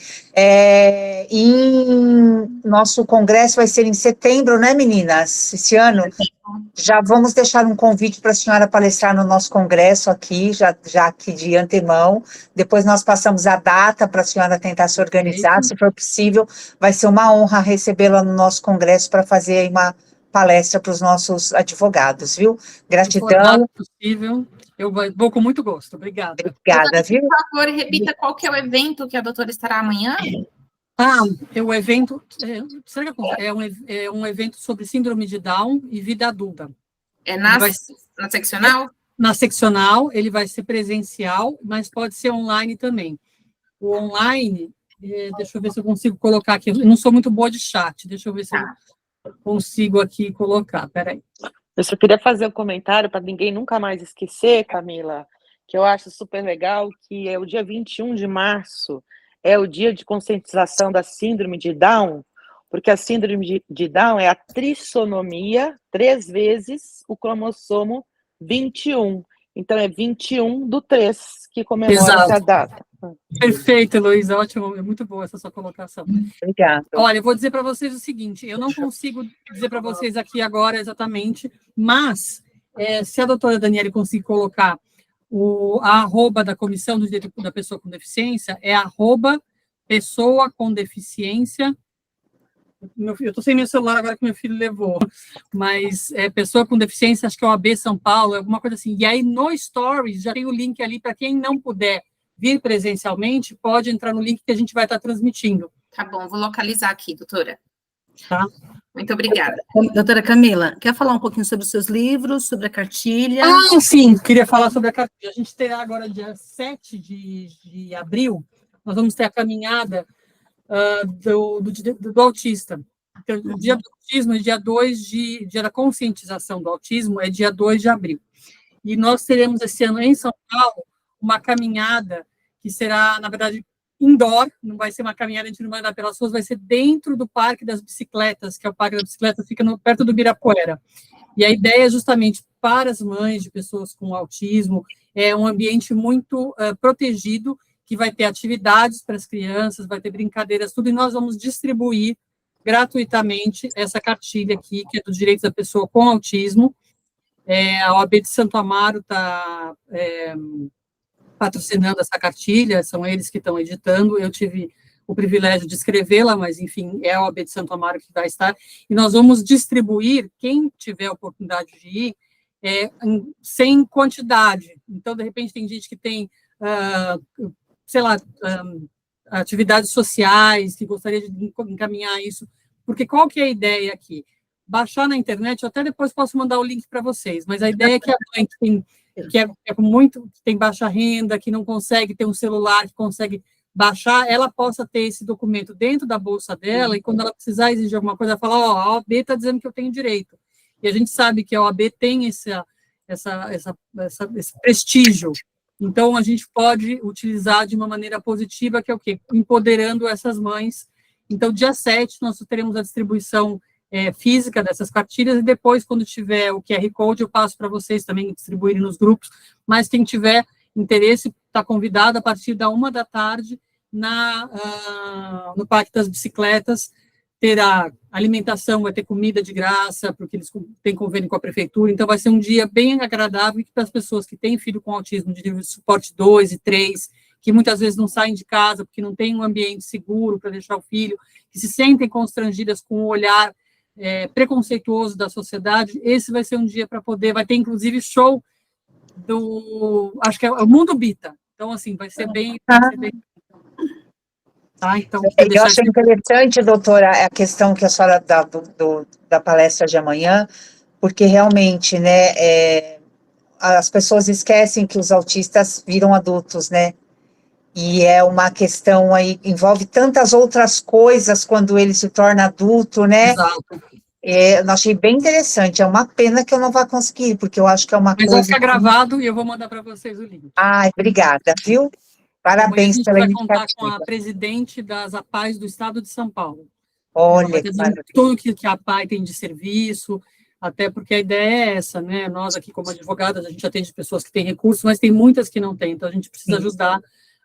Nosso congresso vai ser em setembro, né, meninas? Esse ano. Já vamos deixar um convite para a senhora palestrar no nosso congresso aqui, já aqui de antemão. Depois nós passamos a data para a senhora tentar se organizar, se for possível. Vai ser uma honra recebê-la no nosso congresso para fazer aí uma palestra para os nossos advogados, viu? Gratidão. Se possível, eu vou com muito gosto. Obrigada. Obrigada, viu? Por favor, repita qual que é o evento que a doutora estará amanhã. O evento é um evento sobre síndrome de Down e vida adulta. Na seccional? Na seccional, ele vai ser presencial, mas pode ser online também. O online, deixa eu ver se eu consigo colocar aqui, eu não sou muito boa de chat, deixa eu ver se eu consigo aqui colocar, peraí. Eu só queria fazer um comentário para ninguém nunca mais esquecer, Camila, que eu acho super legal, que é o dia 21 de março, é o dia de conscientização da síndrome de Down, porque a síndrome de Down é a trissonomia, 3 vezes o cromossomo 21. Então, é 21/3 que comemora essa data. Perfeito, Heloísa, ótimo, é muito boa essa sua colocação. Obrigada. Olha, eu vou dizer para vocês o seguinte, eu não consigo dizer para vocês aqui agora exatamente, mas se a doutora Daniele conseguir colocar a arroba da Comissão do Direito da Pessoa com Deficiência, é @pessoa com deficiência. Eu estou sem meu celular agora que meu filho levou, mas pessoa com deficiência, acho que é o AB São Paulo, alguma coisa assim. E aí no Stories já tem o link ali para quem não puder vir presencialmente, pode entrar no link que a gente vai estar transmitindo. Tá bom, vou localizar aqui, doutora. Tá. Muito obrigada. Doutora Camila, quer falar um pouquinho sobre os seus livros, sobre a cartilha? Sim, queria falar sobre a cartilha. A gente terá agora, dia 7 de abril, nós vamos ter a caminhada do autista. Então, o dia do autismo é dia da conscientização do autismo, é dia 2 de abril. E nós teremos esse ano em São Paulo uma caminhada que será, na verdade, indoor, não vai ser uma caminhada, a gente não vai andar pelas ruas, vai ser dentro do Parque das Bicicletas, que é o Parque das Bicicletas, fica perto do Ibirapuera. E a ideia é justamente para as mães de pessoas com autismo, é um ambiente muito protegido, que vai ter atividades para as crianças, vai ter brincadeiras, tudo, e nós vamos distribuir gratuitamente essa cartilha aqui, que é do direito da pessoa com autismo. A OAB de Santo Amaro está patrocinando essa cartilha, são eles que estão editando, eu tive o privilégio de escrevê-la, mas, enfim, é a OAB de Santo Amaro que vai estar, e nós vamos distribuir, quem tiver a oportunidade de ir, sem quantidade. Então, de repente, tem gente que tem, atividades sociais, que gostaria de encaminhar isso, porque qual que é a ideia aqui? Baixar na internet, eu até depois posso mandar o link para vocês, mas a ideia é que a mãe que tem baixa renda, que não consegue ter um celular, que consegue baixar, ela possa ter esse documento dentro da bolsa dela, e quando ela precisar exigir alguma coisa, ela fala, a OAB está dizendo que eu tenho direito. E a gente sabe que a OAB tem esse prestígio. Então, a gente pode utilizar de uma maneira positiva, que é o quê? Empoderando essas mães. Então, dia 7, nós teremos a distribuição física dessas cartilhas, e depois, quando tiver o QR Code, eu passo para vocês também distribuírem nos grupos, mas quem tiver interesse está convidado a partir da 13h no Parque das Bicicletas, terá alimentação, vai ter comida de graça, porque eles têm convênio com a prefeitura, então vai ser um dia bem agradável para as pessoas que têm filho com autismo de nível de suporte 2 e 3, que muitas vezes não saem de casa porque não tem um ambiente seguro para deixar o filho, que se sentem constrangidas com o olhar preconceituoso da sociedade. Esse vai ser um dia para poder, vai ter inclusive show acho que é o Mundo Bita, então assim, vai ser bem... Tá, então, eu achei interessante, doutora, a questão que a senhora da palestra de amanhã, porque realmente, né, as pessoas esquecem que os autistas viram adultos, né, e é uma questão aí, envolve tantas outras coisas quando ele se torna adulto, né. Exato. Eu achei bem interessante, é uma pena que eu não vá conseguir, porque eu acho que é uma coisa... Mas vai ficar gravado e eu vou mandar para vocês o link. Obrigada, viu? Parabéns pela iniciativa. A gente vai contar com a presidente das APAES do estado de São Paulo. Olha, tudo que a APAE tem de serviço, até porque a ideia é essa, né? Nós aqui, como advogadas, a gente atende pessoas que têm recursos, mas tem muitas que não têm, então a gente precisa ajudar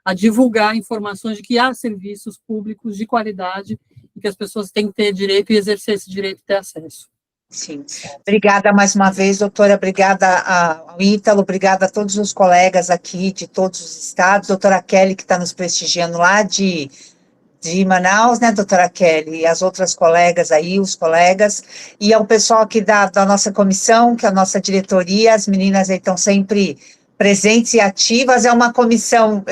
a divulgar informações de que há serviços públicos de qualidade e que as pessoas têm que ter direito e exercer esse direito de ter acesso. Sim. Obrigada mais uma vez, doutora, obrigada ao Ítalo, obrigada a todos os colegas aqui de todos os estados, doutora Kelly, que está nos prestigiando lá de Manaus, né, doutora Kelly, e as outras colegas aí, os colegas, e ao pessoal aqui da nossa comissão, que é a nossa diretoria, as meninas aí estão sempre presentes e ativas, é uma comissão,